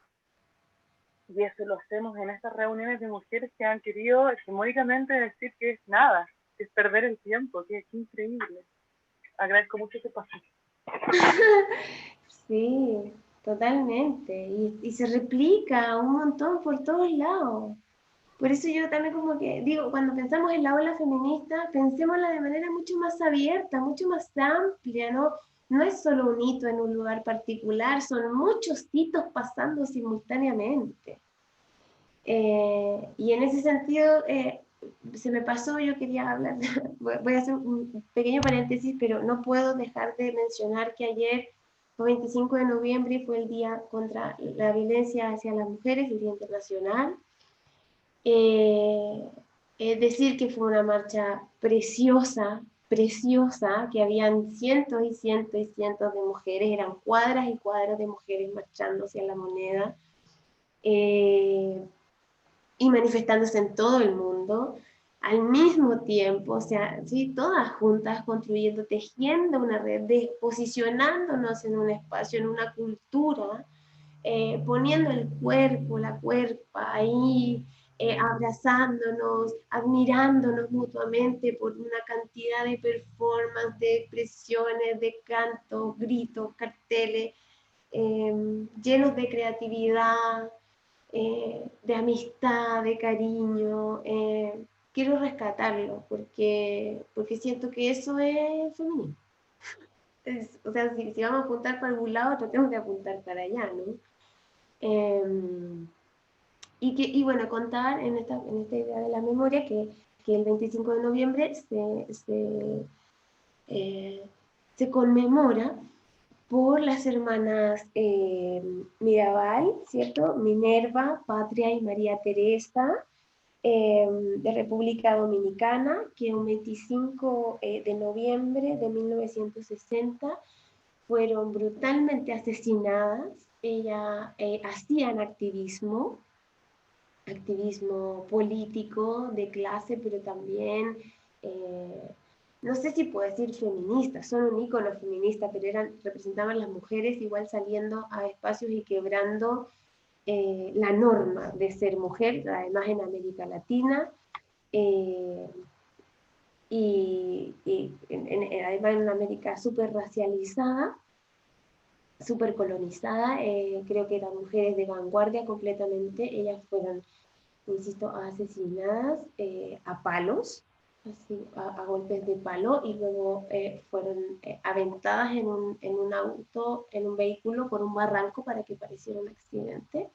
Y eso lo hacemos en estas reuniones de mujeres que han querido hegemónicamente decir que es nada, que es perder el tiempo, que es increíble. Agradezco mucho ese paso. Sí, totalmente. Y se replica un montón por todos lados. Por eso yo también como que digo, cuando pensamos en la ola feminista, pensémosla de manera mucho más abierta, mucho más amplia, ¿no? No es solo un hito en un lugar particular, son muchos hitos pasando simultáneamente. Y en ese sentido, se me pasó, yo quería hablar, voy a hacer un pequeño paréntesis, pero no puedo dejar de mencionar que ayer, fue 25 de noviembre, fue el Día contra la Violencia hacia las Mujeres, el Día Internacional. Decir que fue una marcha preciosa, preciosa, que habían cientos y cientos y cientos de mujeres, eran cuadras y cuadras de mujeres marchando hacia la Moneda, y manifestándose en todo el mundo, al mismo tiempo, o sea, ¿sí? Todas juntas construyendo, tejiendo una red, posicionándonos en un espacio, en una cultura, poniendo el cuerpo, la cuerpa ahí, abrazándonos, admirándonos mutuamente por una cantidad de performances, de expresiones, de cantos, gritos, carteles, llenos de creatividad, de amistad, de cariño. Quiero rescatarlo porque siento que eso es femenino. O sea, si vamos a apuntar para algún lado, tratemos de apuntar para allá, ¿no? Y bueno, contar en esta idea de la memoria que el 25 de noviembre se conmemora por las hermanas Mirabal, ¿cierto? Minerva, Patria y María Teresa, de República Dominicana, que un 25 de noviembre de 1960 fueron brutalmente asesinadas. Ellas hacían activismo político, de clase, pero también, no sé si puedo decir feminista, son un ícono feminista, pero representaban las mujeres igual saliendo a espacios y quebrando la norma de ser mujer, además en América Latina, y además en una América súper racializada, súper colonizada. Creo que eran mujeres de vanguardia completamente. Ellas fueron, insisto, asesinadas a palos, así, a golpes de palo, y luego fueron aventadas en un auto, en un vehículo por un barranco para que pareciera un accidente,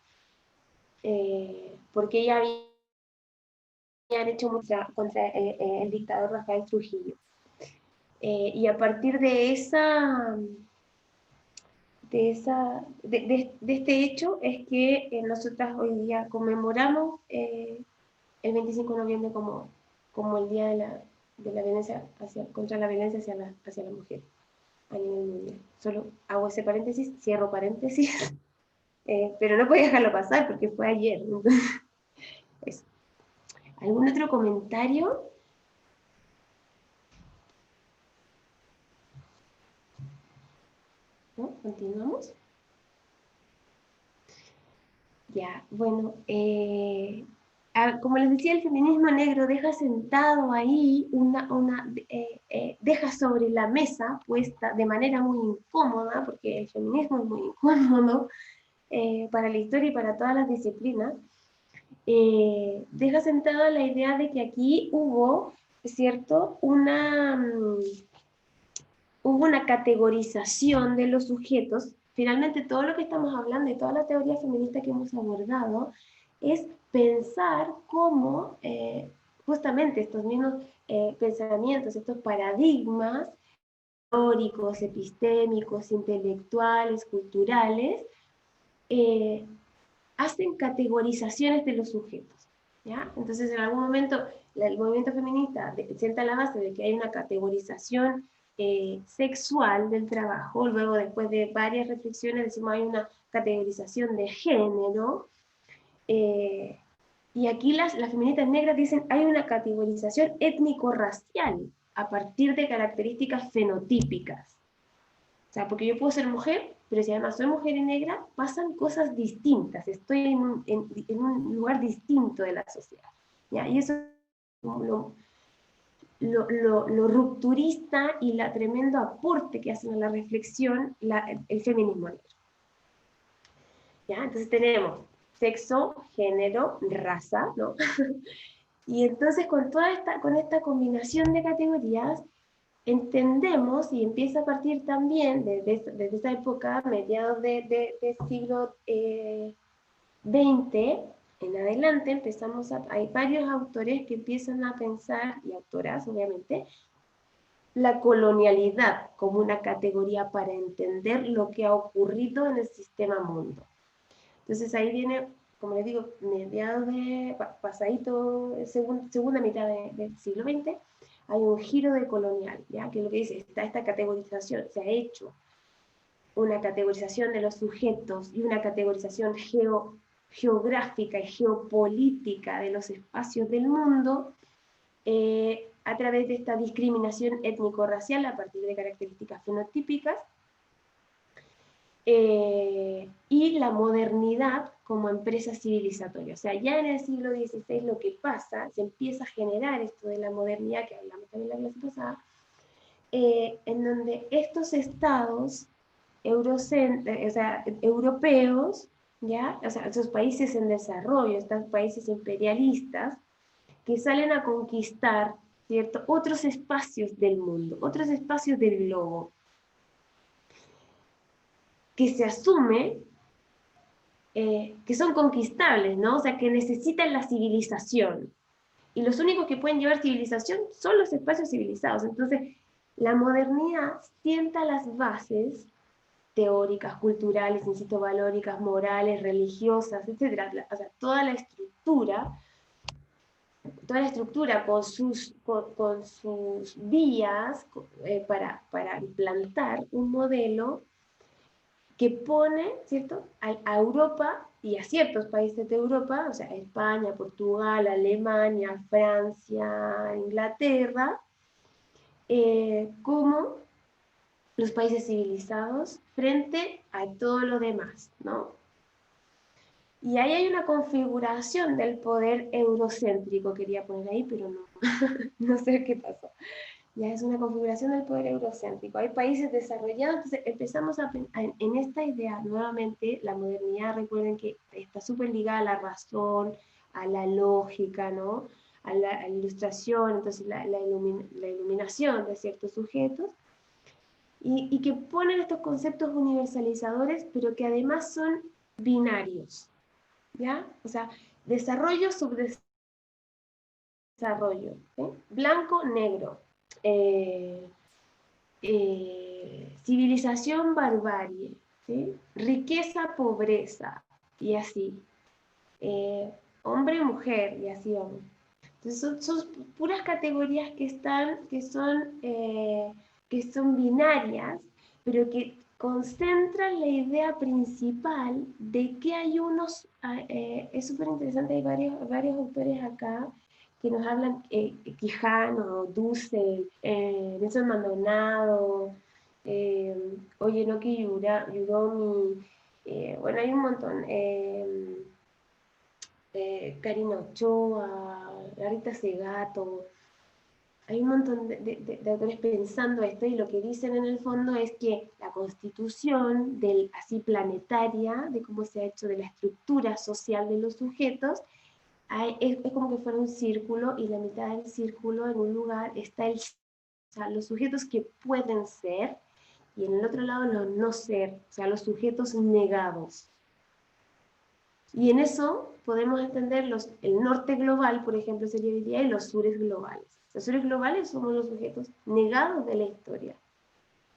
porque ella habían hecho mucho contra el dictador Rafael Trujillo. Y a partir de este hecho es que nosotras hoy día conmemoramos el 25 de noviembre como el día de la violencia contra la violencia hacia la mujer a nivel mundial. Solo hago ese paréntesis, cierro paréntesis, pero no podía dejarlo pasar porque fue ayer. Eso. ¿Algún otro comentario? ¿No? ¿Continuamos? Ya, bueno, como les decía, el feminismo negro deja sentado ahí, deja sobre la mesa, puesta de manera muy incómoda, porque el feminismo es muy incómodo para la historia y para todas las disciplinas, deja sentada la idea de que aquí hubo, ¿cierto?, hubo una categorización de los sujetos. Finalmente, todo lo que estamos hablando y toda la teoría feminista que hemos abordado es pensar cómo justamente estos mismos pensamientos, estos paradigmas teóricos, epistémicos, intelectuales, culturales, hacen categorizaciones de los sujetos, ¿ya? Entonces, en algún momento, el movimiento feminista sienta la base de que hay una categorización sexual del trabajo, luego después de varias reflexiones decimos hay una categorización de género, y aquí las feministas negras dicen hay una categorización étnico-racial a partir de características fenotípicas. O sea, porque yo puedo ser mujer, pero si además soy mujer y negra, pasan cosas distintas, estoy en un lugar distinto de la sociedad, ¿ya? Y eso lo rupturista y el tremendo aporte que hacen a la reflexión el feminismo negro. ¿Ya? Entonces tenemos sexo, género, raza, ¿no? Y entonces con esta combinación de categorías, entendemos, y empieza a partir también desde esa época, mediados del siglo XX, en adelante hay varios autores que empiezan a pensar, y autoras obviamente, la colonialidad como una categoría para entender lo que ha ocurrido en el sistema mundo. Entonces ahí viene, como les digo, mediados pasadito, segunda mitad del siglo XX, hay un giro de colonial, ¿ya? Que es lo que dice, está esta categorización, se ha hecho una categorización de los sujetos y una categorización geográfica y geopolítica de los espacios del mundo a través de esta discriminación étnico-racial a partir de características fenotípicas, y la modernidad como empresa civilizatoria. O sea, ya en el siglo XVI lo que pasa, se empieza a generar esto de la modernidad, que hablamos también en la clase pasada, en donde estos estados europeos, ¿ya? O sea, esos países en desarrollo, estos países imperialistas, que salen a conquistar, ¿cierto?, otros espacios del mundo, otros espacios del globo, que se asume que son conquistables, ¿no? O sea, que necesitan la civilización. Y los únicos que pueden llevar civilización son los espacios civilizados. Entonces, la modernidad sienta las bases teóricas, culturales, insisto, valóricas, morales, religiosas, etc. O sea, toda la estructura con sus vías para implantar un modelo que pone, ¿cierto?, a Europa y a ciertos países de Europa, o sea, España, Portugal, Alemania, Francia, Inglaterra, como los países civilizados frente a todo lo demás, ¿no? Y ahí hay una configuración del poder eurocéntrico, quería poner ahí, pero no, no sé qué pasó. Ya es una configuración del poder eurocéntrico. Hay países desarrollados, entonces empezamos en esta idea, nuevamente, la modernidad, recuerden que está súper ligada a la razón, a la lógica, ¿no? A la ilustración, entonces la iluminación de ciertos sujetos, y que ponen estos conceptos universalizadores, pero que además son binarios, ¿ya? O sea, desarrollo, subdesarrollo, ¿sí? Blanco, negro. Civilización, barbarie, ¿sí? Riqueza, pobreza, y así. Hombre, mujer, y así vamos. Entonces son puras categorías que son binarias, pero que concentran la idea principal de que hay unos, es súper interesante, hay varios autores acá que nos hablan, Quijano, Dussel, Nelson Maldonado, Oyenoki Yudomi, bueno, hay un montón, Karina Ochoa, Rita Segato, hay un montón de autores pensando esto, y lo que dicen en el fondo es que la constitución así planetaria, de cómo se ha hecho de la estructura social de los sujetos, es como que fuera un círculo, y la mitad del círculo, en un lugar, está o sea, los sujetos que pueden ser, y en el otro lado los no ser, o sea, los sujetos negados. Y en eso podemos entender el norte global, por ejemplo, sería hoy día, y los sures globales. Los sures globales somos los sujetos negados de la historia,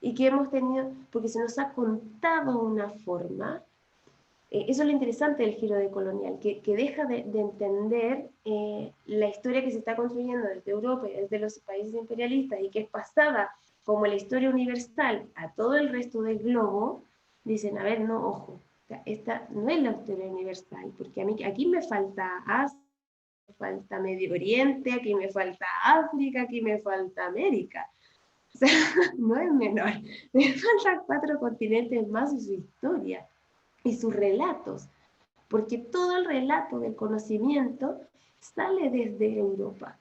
y que hemos tenido, porque se nos ha contado una forma. Eso es lo interesante del giro decolonial, que deja de entender la historia que se está construyendo desde Europa y desde los países imperialistas, y que es pasada como la historia universal a todo el resto del globo. Dicen, a ver, no, ojo, esta no es la historia universal, porque aquí me falta Asia, me falta Medio Oriente, aquí me falta África, aquí me falta América. O sea, no es menor, me faltan 4 continentes más y su historia y sus relatos, porque todo el relato del conocimiento sale desde Europa.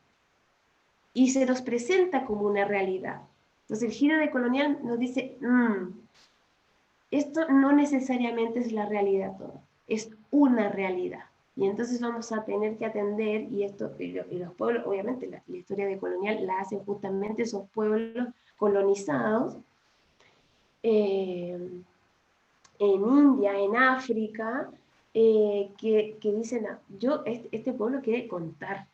y se nos presenta como una realidad. Entonces el giro decolonial nos dice, esto no necesariamente es la realidad toda, es una realidad. Y entonces vamos a tener que atender, y los pueblos, obviamente la historia decolonial la hacen justamente esos pueblos colonizados, en India, en África, que dicen, este pueblo quiere contar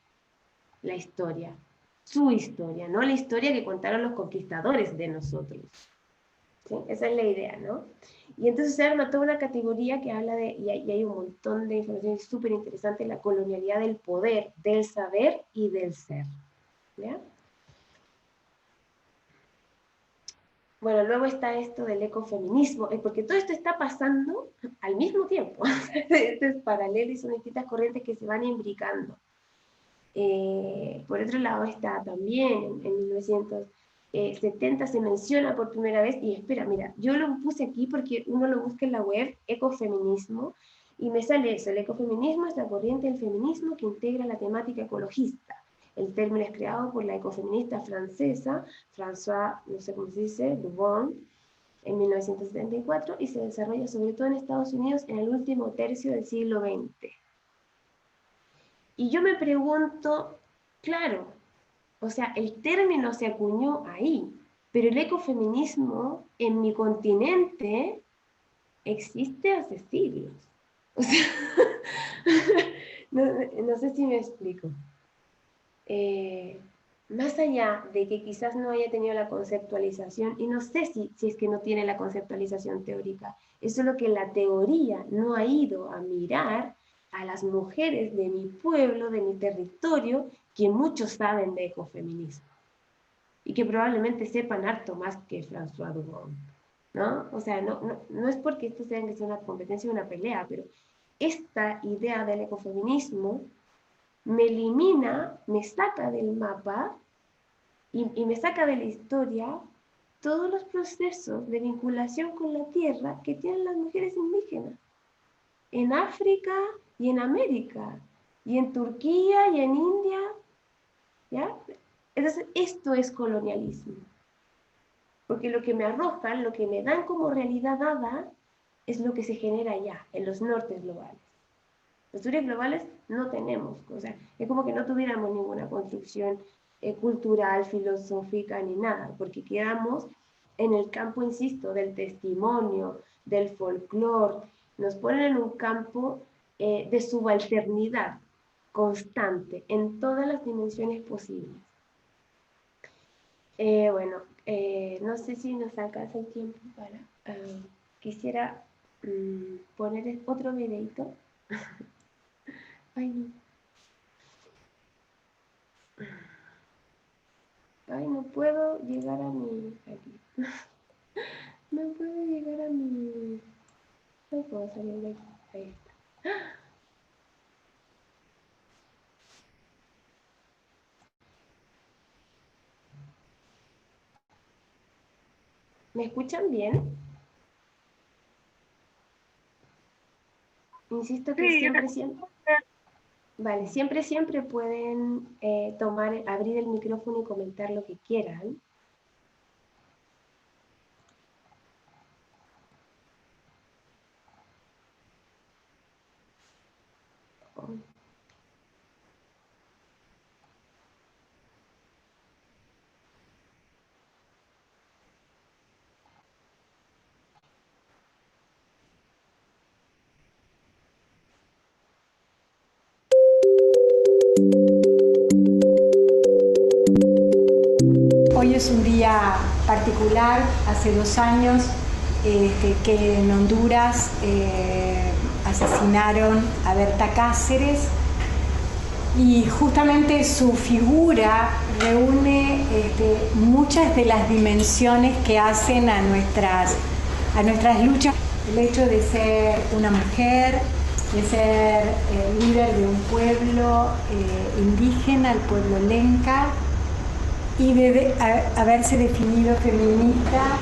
la historia, su historia, no la historia que contaron los conquistadores de nosotros. ¿Sí? Esa es la idea, ¿no? Y entonces se arma toda una categoría que habla de, y hay un montón de información súper interesante, la colonialidad del poder, del saber y del ser. ¿Ya? Bueno, luego está esto del ecofeminismo, porque todo esto está pasando al mismo tiempo. Esto es paralelo y son distintas corrientes que se van imbricando. Por otro lado está también en 1970 se menciona por primera vez, y espera, mira, yo lo puse aquí porque uno lo busca en la web, ecofeminismo, y me sale eso, el ecofeminismo es la corriente del feminismo que integra la temática ecologista. El término es creado por la ecofeminista francesa, Françoise, no sé cómo se dice, Dubon, en 1974, y se desarrolla sobre todo en Estados Unidos en el último tercio del siglo XX. Y yo me pregunto, claro, o sea, el término se acuñó ahí, pero el ecofeminismo en mi continente existe hace siglos. O sea, no sé si me explico. Más allá de que quizás no haya tenido la conceptualización, y no sé si es que no tiene la conceptualización teórica, eso es lo que la teoría no ha ido a mirar a las mujeres de mi pueblo, de mi territorio, que muchos saben de ecofeminismo, y que probablemente sepan harto más que François Dubon, ¿no? O sea, no es porque esto tenga que ser una competencia o una pelea, pero esta idea del ecofeminismo me elimina, me saca del mapa y me saca de la historia todos los procesos de vinculación con la tierra que tienen las mujeres indígenas en África y en América, y en Turquía y en India, ¿ya? Entonces, esto es colonialismo. Porque lo que me arrojan, lo que me dan como realidad dada, es lo que se genera allá, en los nortes globales. Los nortes globales no tenemos, o sea, es como que no tuviéramos ninguna construcción cultural, filosófica, ni nada, porque quedamos en el campo, insisto, del testimonio, del folclore, nos ponen en un campo de subalternidad constante, en todas las dimensiones posibles. Bueno, no sé si nos alcanza el tiempo para... quisiera poner otro videito. Ay, no. Ay, no puedo llegar a mi... Aquí. No puedo llegar a mi... No puedo salir de aquí. Ahí está. ¿Me escuchan bien? Insisto que sí, siempre... Vale, siempre pueden abrir el micrófono y comentar lo que quieran. Hoy es un día particular, hace 2 años que en Honduras asesinaron a Berta Cáceres, y justamente su figura reúne muchas de las dimensiones que hacen a nuestras luchas. El hecho de ser una mujer, de ser líder de un pueblo indígena, el pueblo lenca, y de haberse definido feminista,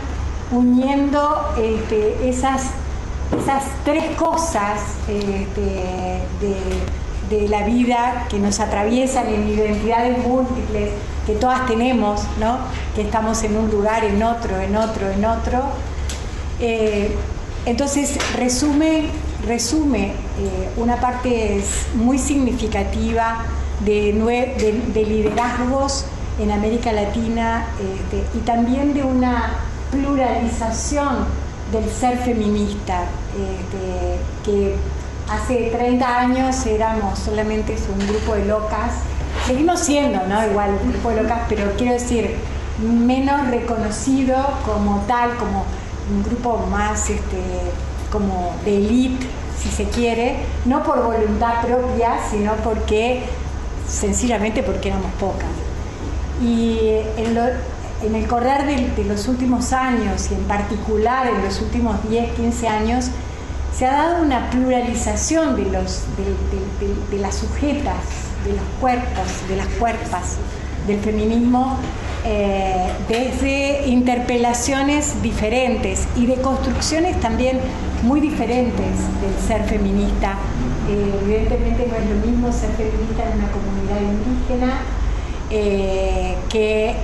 uniendo esas 3 cosas de la vida que nos atraviesan en identidades múltiples que todas tenemos, ¿no? Que estamos en un lugar, en otro, en otro, en otro. Entonces resume una parte muy significativa de liderazgos en América Latina y también de una pluralización del ser feminista, que hace 30 años éramos solamente un grupo de locas, seguimos siendo, ¿no? Igual un grupo de locas, pero quiero decir, menos reconocido como tal, como un grupo más como de élite, si se quiere, no por voluntad propia, sino sencillamente porque éramos pocas. Y en el correr de los últimos años, y en particular en los últimos 10, 15 años, se ha dado una pluralización de las sujetas, de los cuerpos, de las cuerpas del feminismo, desde interpelaciones diferentes y de construcciones también muy diferentes del ser feminista. Evidentemente no es lo mismo ser feminista en una comunidad indígena que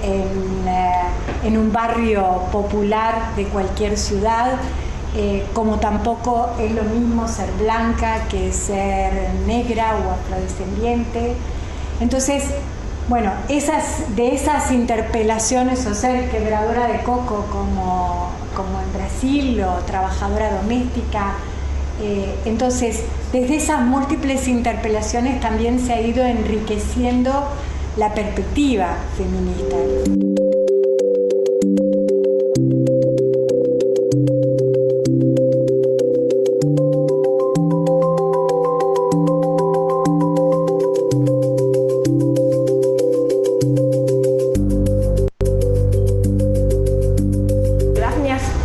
en un barrio popular de cualquier ciudad, como tampoco es lo mismo ser blanca que ser negra o afrodescendiente. Entonces, bueno, de esas interpelaciones, o ser quebradora de coco como en Brasil, o trabajadora doméstica, entonces desde esas múltiples interpelaciones también se ha ido enriqueciendo la perspectiva feminista.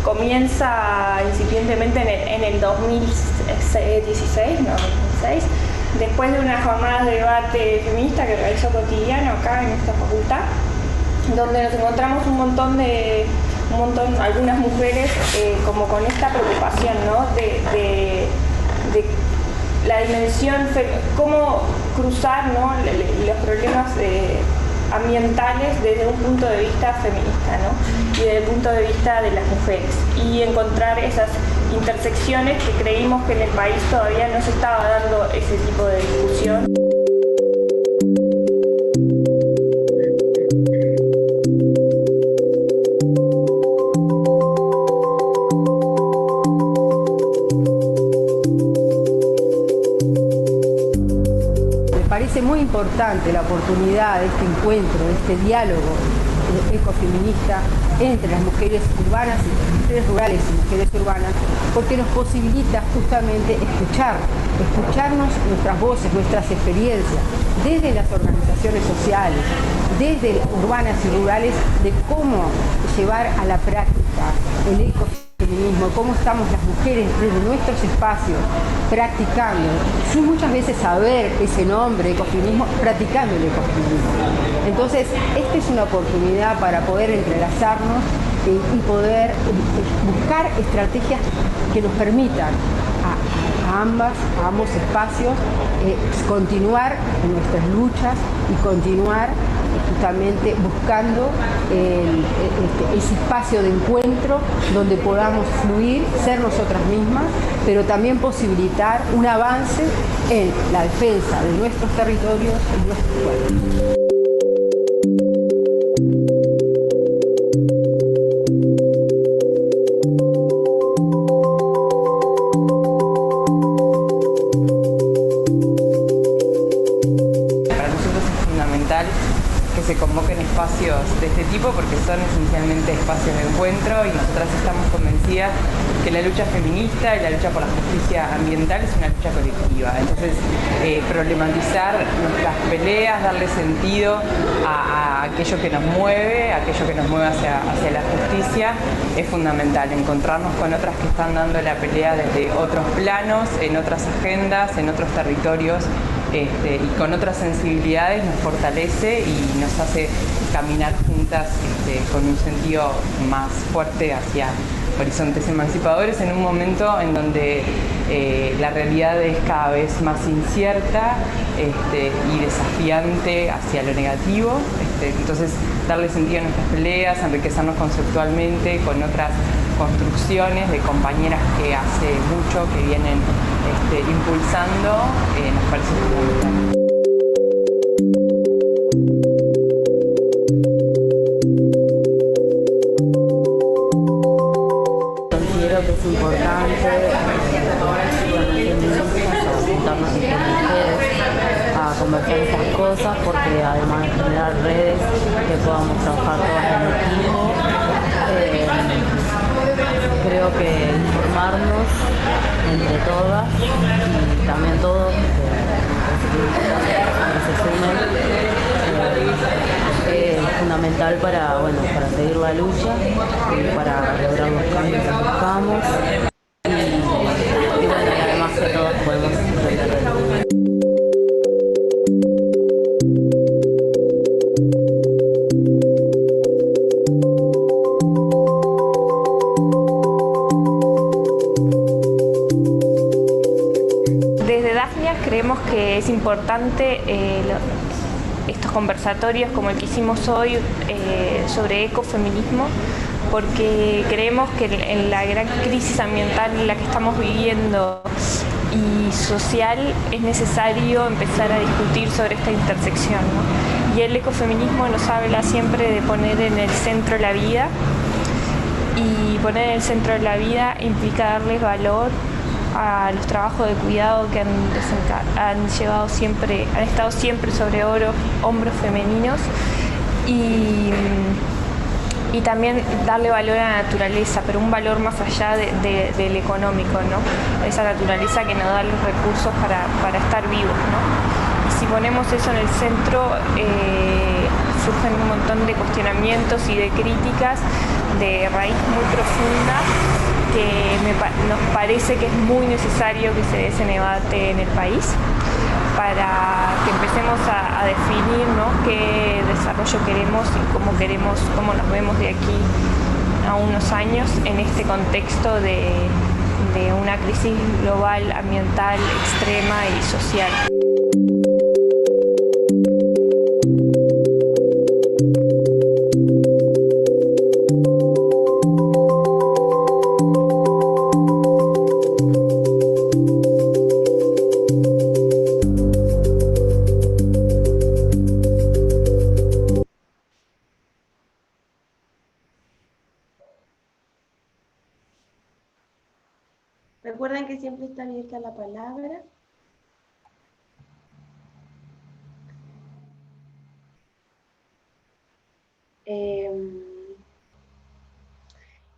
Comienza incipientemente en el 2016, no, 2016, después de una jornada de debate feminista que realizó Cotidiano acá en esta facultad, donde nos encontramos algunas mujeres como con esta preocupación, ¿no? de la dimensión, cómo cruzar, ¿no? los problemas ambientales desde un punto de vista feminista, ¿no? Y desde el punto de vista de las mujeres, y encontrar esas intersecciones que creímos que en el país todavía no se estaba dando ese tipo de discusión. Muy importante la oportunidad de este encuentro, de este diálogo ecofeminista entre las mujeres urbanas y las mujeres rurales y mujeres urbanas, porque nos posibilita justamente escucharnos nuestras voces, nuestras experiencias, desde las organizaciones sociales, desde urbanas y rurales, de cómo llevar a la práctica el ecofeminismo, cómo estamos las mujeres desde nuestros espacios practicando, sin muchas veces saber ese nombre, ecofeminismo, practicando el ecofeminismo. Entonces, esta es una oportunidad para poder entrelazarnos y poder buscar estrategias que nos permitan a ambos espacios continuar en nuestras luchas y continuar justamente buscando ese espacio de encuentro donde podamos fluir, ser nosotras mismas, pero también posibilitar un avance en la defensa de nuestros territorios y nuestros pueblos. Se convoquen espacios de este tipo porque son esencialmente espacios de encuentro, y nosotras estamos convencidas que la lucha feminista y la lucha por la justicia ambiental es una lucha colectiva. Entonces, problematizar nuestras peleas, darle sentido a aquello que nos mueve, hacia la justicia, es fundamental. Encontrarnos con otras que están dando la pelea desde otros planos, en otras agendas, en otros territorios, y con otras sensibilidades nos fortalece y nos hace caminar juntas con un sentido más fuerte hacia horizontes emancipadores en un momento en donde la realidad es cada vez más incierta y desafiante hacia lo negativo. Entonces, darle sentido a nuestras peleas, enriquecernos conceptualmente con otras construcciones de compañeras que hace mucho que vienen impulsando, nos parece fundamental. Considero que es importante juntarnos entre mujeres a conversar estas cosas, porque además de generar redes que podamos trabajar todas en equipo, creo que informarnos entre todas y también todos que se sumen es fundamental para seguir la lucha y para lograr los cambios que buscamos y además que todos podemos aprender de la. Creemos que es importante estos conversatorios como el que hicimos hoy sobre ecofeminismo, porque creemos que en la gran crisis ambiental en la que estamos viviendo y social es necesario empezar a discutir sobre esta intersección, ¿no? Y el ecofeminismo nos habla siempre de poner en el centro la vida, y poner en el centro de la vida implica darles valor a los trabajos de cuidado que han estado siempre sobre hombros femeninos, y también darle valor a la naturaleza, pero un valor más allá del económico, ¿no? Esa naturaleza que nos da los recursos para estar vivos, ¿no? Y si ponemos eso en el centro, surgen un montón de cuestionamientos y de críticas de raíz muy profunda, que nos parece que es muy necesario que se dé ese debate en el país para que empecemos a definir, ¿no?, qué desarrollo queremos y cómo nos vemos de aquí a unos años en este contexto de una crisis global, ambiental, extrema y social. Recuerden que siempre está abierta la palabra.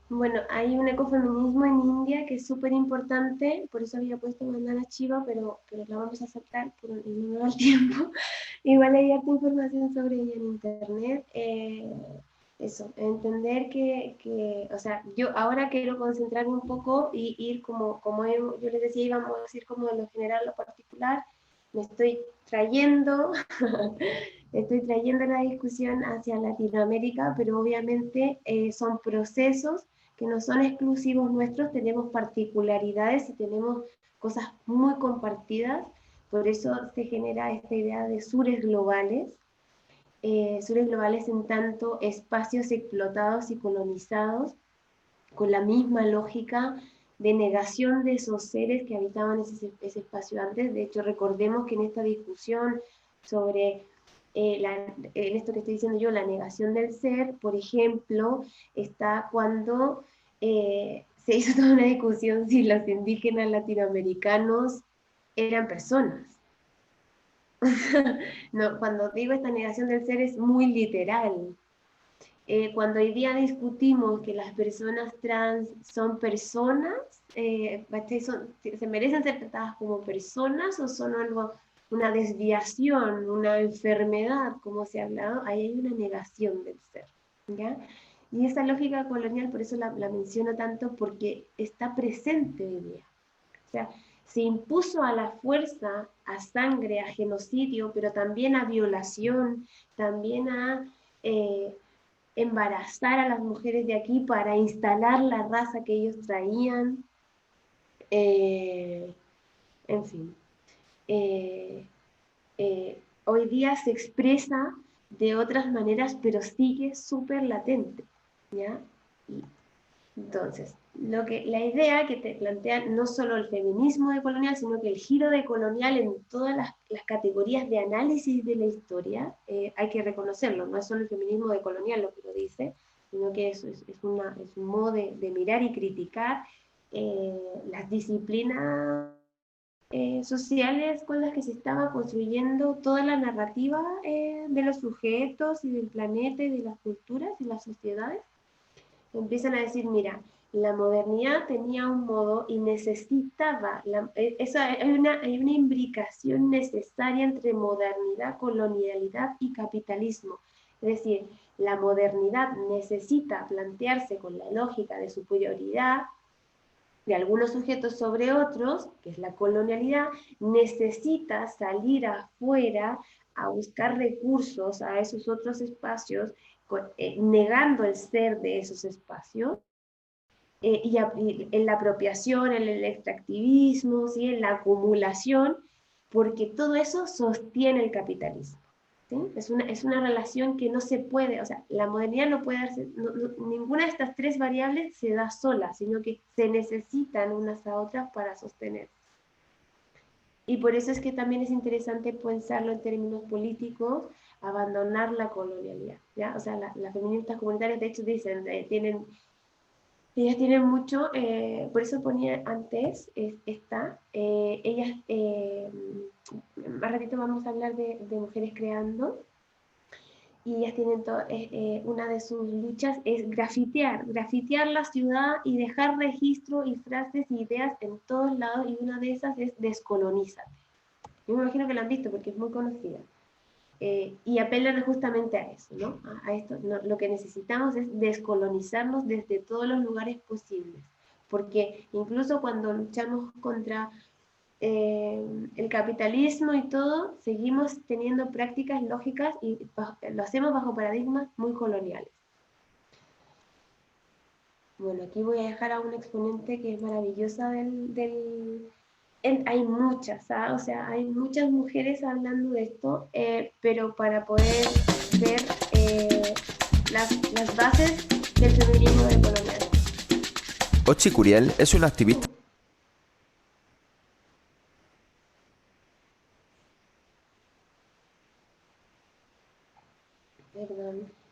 Bueno, hay un ecofeminismo en India que es súper importante, por eso había puesto Vandana Shiva, pero la vamos a saltar por no me da el tiempo. Igual hay harta información sobre ella en internet. Eso, entender que, o sea, yo ahora quiero concentrarme un poco y ir como yo les decía, íbamos a decir como de lo general a lo particular. Me estoy trayendo la discusión hacia Latinoamérica, pero obviamente son procesos que no son exclusivos nuestros, tenemos particularidades y tenemos cosas muy compartidas, por eso se genera esta idea de sures globales en tanto espacios explotados y colonizados, con la misma lógica de negación de esos seres que habitaban ese espacio antes. De hecho, recordemos que en esta discusión sobre en esto que estoy diciendo yo, la negación del ser, por ejemplo, está cuando se hizo toda una discusión si los indígenas latinoamericanos eran personas. No, cuando digo esta negación del ser es muy literal. Cuando hoy día discutimos que las personas trans son personas, ¿se merecen ser tratadas como personas o son algo, una desviación, una enfermedad, como se ha hablado? Ahí hay una negación del ser, ¿ya? Y esa lógica colonial, por eso la menciono tanto, porque está presente hoy día. O sea, se impuso a la fuerza, a sangre, a genocidio, pero también a violación, también a embarazar a las mujeres de aquí para instalar la raza que ellos traían. En fin. Hoy día se expresa de otras maneras, pero sigue súper latente, ¿ya? Y entonces, la idea que te plantean no solo el feminismo decolonial, sino que el giro decolonial en todas las categorías de análisis de la historia, hay que reconocerlo, no es solo el feminismo decolonial lo que lo dice, sino que es un modo de mirar y criticar las disciplinas sociales con las que se estaba construyendo toda la narrativa de los sujetos y del planeta y de las culturas y las sociedades. Empiezan a decir, mira, la modernidad tenía un modo y necesitaba, hay una imbricación necesaria entre modernidad, colonialidad y capitalismo. Es decir, la modernidad necesita plantearse con la lógica de superioridad de algunos sujetos sobre otros, que es la colonialidad, necesita salir afuera a buscar recursos a esos otros espacios, negando el ser de esos espacios, y en la apropiación, en el extractivismo, ¿sí? En la acumulación, porque todo eso sostiene el capitalismo. ¿Sí? Es una relación que no se puede, o sea, la modernidad no puede darse, ninguna de estas tres variables se da sola, sino que se necesitan unas a otras para sostener. Y por eso es que también es interesante pensarlo en términos políticos, abandonar la colonialidad, ¿ya? O sea, las feministas comunitarias de hecho dicen, ellas tienen mucho, por eso ponía antes ellas, más ratito vamos a hablar de mujeres creando, y ellas tienen una de sus luchas es grafitear la ciudad y dejar registro y frases y ideas en todos lados, y una de esas es descolonizar. Yo me imagino que la han visto porque es muy conocida. Y apelan justamente a eso, ¿no? A esto, lo que necesitamos es descolonizarnos desde todos los lugares posibles, porque incluso cuando luchamos contra el capitalismo y todo, seguimos teniendo prácticas lógicas y lo hacemos bajo paradigmas muy coloniales. Bueno, aquí voy a dejar a una exponente que es maravillosa hay muchas, ¿sabes? O sea, hay muchas mujeres hablando de esto, pero para poder ver las bases del feminismo decolonial. Ochi Curiel es una activista. Perdón.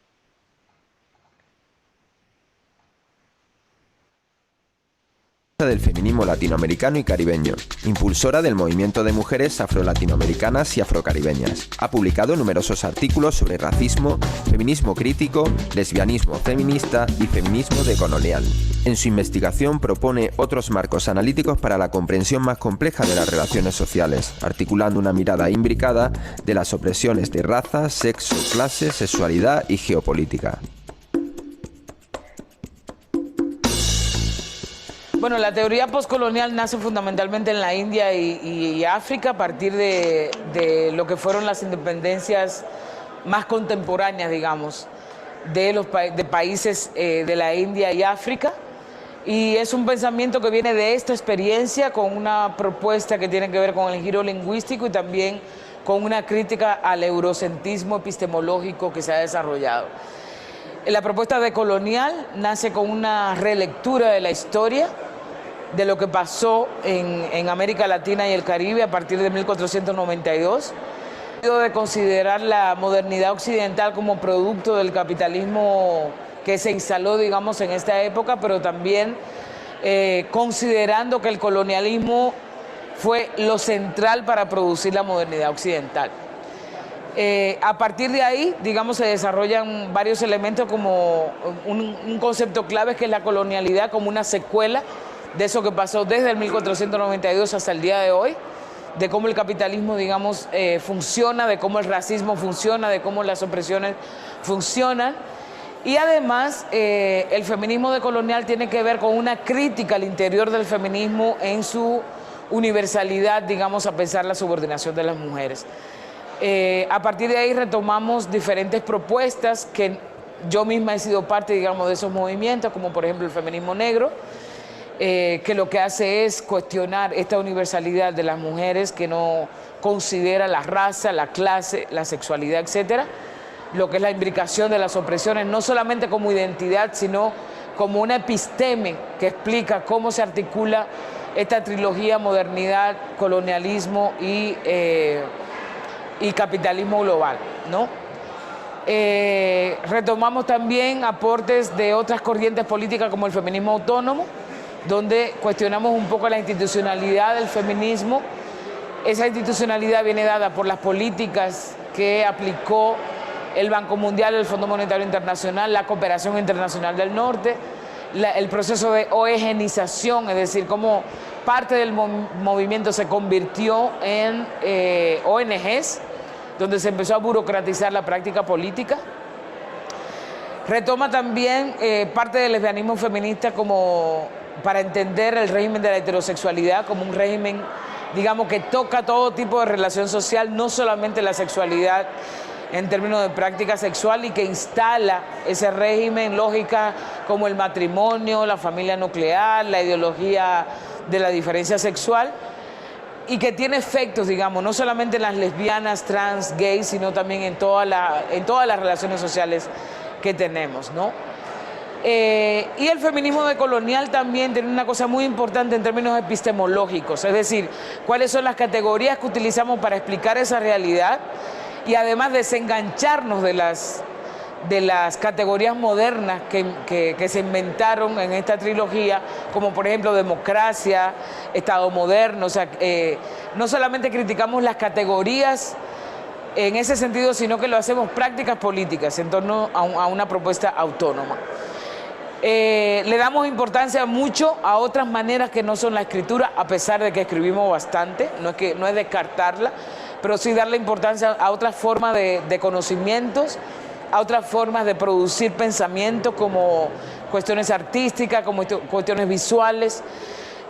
Del feminismo latinoamericano y caribeño, impulsora del movimiento de mujeres afro-latinoamericanas y afrocaribeñas. Ha publicado numerosos artículos sobre racismo, feminismo crítico, lesbianismo feminista y feminismo decolonial. En su investigación propone otros marcos analíticos para la comprensión más compleja de las relaciones sociales, articulando una mirada imbricada de las opresiones de raza, sexo, clase, sexualidad y geopolítica. Bueno, la teoría postcolonial nace fundamentalmente en la India y África a partir de lo que fueron las independencias más contemporáneas, digamos, de países de la India y África. Y es un pensamiento que viene de esta experiencia con una propuesta que tiene que ver con el giro lingüístico y también con una crítica al eurocentrismo epistemológico que se ha desarrollado. La propuesta decolonial nace con una relectura de la historia, de lo que pasó en América Latina y el Caribe a partir de 1492, de considerar la modernidad occidental como producto del capitalismo que se instaló, digamos, en esta época, pero también considerando que el colonialismo fue lo central para producir la modernidad occidental. A partir de ahí, digamos, se desarrollan varios elementos como un concepto clave que es la colonialidad como una secuela de eso que pasó desde el 1492 hasta el día de hoy, de cómo el capitalismo, digamos, funciona, de cómo el racismo funciona, de cómo las opresiones funcionan. Y además, el feminismo decolonial tiene que ver con una crítica al interior del feminismo en su universalidad, digamos, a pesar de la subordinación de las mujeres. A partir de ahí retomamos diferentes propuestas que yo misma he sido parte, digamos, de esos movimientos, como por ejemplo el feminismo negro, que lo que hace es cuestionar esta universalidad de las mujeres, que no considera la raza, la clase, la sexualidad, etcétera, lo que es la imbricación de las opresiones, no solamente como identidad, sino como una episteme que explica cómo se articula esta trilogía modernidad, colonialismo y capitalismo global, ¿no? Retomamos también aportes de otras corrientes políticas como el feminismo autónomo, donde cuestionamos un poco la institucionalidad del feminismo. Esa institucionalidad viene dada por las políticas que aplicó el Banco Mundial, el Fondo Monetario Internacional, la Cooperación Internacional del Norte, el proceso de ONGización, es decir, cómo parte del movimiento se convirtió en ONGs, donde se empezó a burocratizar la práctica política. Retoma también parte del lesbianismo feminista como para entender el régimen de la heterosexualidad como un régimen, digamos, que toca todo tipo de relación social, no solamente la sexualidad en términos de práctica sexual, y que instala ese régimen lógica como el matrimonio, la familia nuclear, la ideología de la diferencia sexual, y que tiene efectos, digamos, no solamente en las lesbianas, trans, gays, sino también en todas las relaciones sociales que tenemos, ¿no? Y el feminismo decolonial también tiene una cosa muy importante en términos epistemológicos, es decir, cuáles son las categorías que utilizamos para explicar esa realidad, y además desengancharnos de las categorías modernas que se inventaron en esta trilogía, como por ejemplo democracia, Estado moderno. O sea, no solamente criticamos las categorías en ese sentido, sino que lo hacemos prácticas políticas en torno a una propuesta autónoma. Le damos importancia mucho a otras maneras que no son la escritura, a pesar de que escribimos bastante, no es descartarla, pero sí darle importancia a otras formas de conocimientos, a otras formas de producir pensamiento, como cuestiones artísticas, como cuestiones visuales.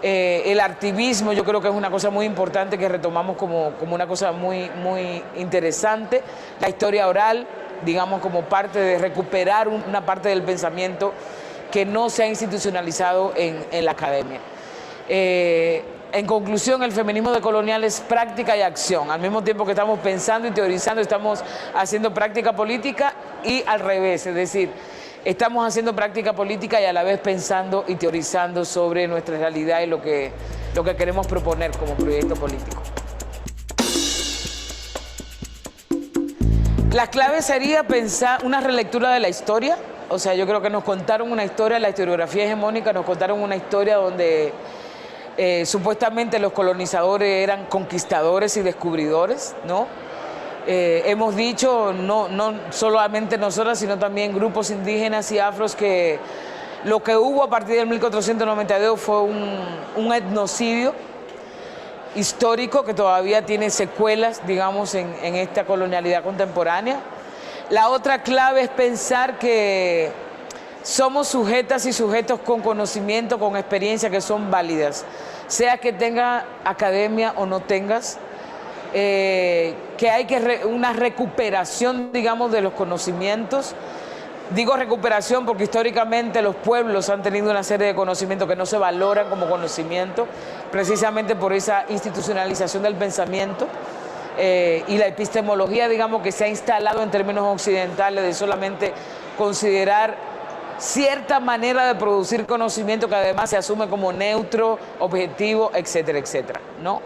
El artivismo yo creo que es una cosa muy importante que retomamos como una cosa muy, muy interesante. La historia oral, digamos, como parte de recuperar una parte del pensamiento que no se ha institucionalizado en la academia. En conclusión, el feminismo decolonial es práctica y acción. Al mismo tiempo que estamos pensando y teorizando, estamos haciendo práctica política, y al revés, es decir, estamos haciendo práctica política y a la vez pensando y teorizando sobre nuestra realidad y lo que queremos proponer como proyecto político. La clave sería pensar una relectura de la historia. O sea, yo creo que nos contaron una historia, la historiografía hegemónica nos contaron una historia donde supuestamente los colonizadores eran conquistadores y descubridores, ¿no? Hemos dicho, no solamente nosotras, sino también grupos indígenas y afros, que lo que hubo a partir del 1492 fue un etnocidio histórico que todavía tiene secuelas, digamos, en esta colonialidad contemporánea. La otra clave es pensar que somos sujetas y sujetos con conocimiento, con experiencia, que son válidas, sea que tengas academia o no tengas, que hay una recuperación, digamos, de los conocimientos. Digo recuperación porque históricamente los pueblos han tenido una serie de conocimientos que no se valoran como conocimiento, precisamente por esa institucionalización del pensamiento. Y la epistemología, digamos, que se ha instalado en términos occidentales de solamente considerar cierta manera de producir conocimiento que además se asume como neutro, objetivo, etcétera, etcétera, ¿no?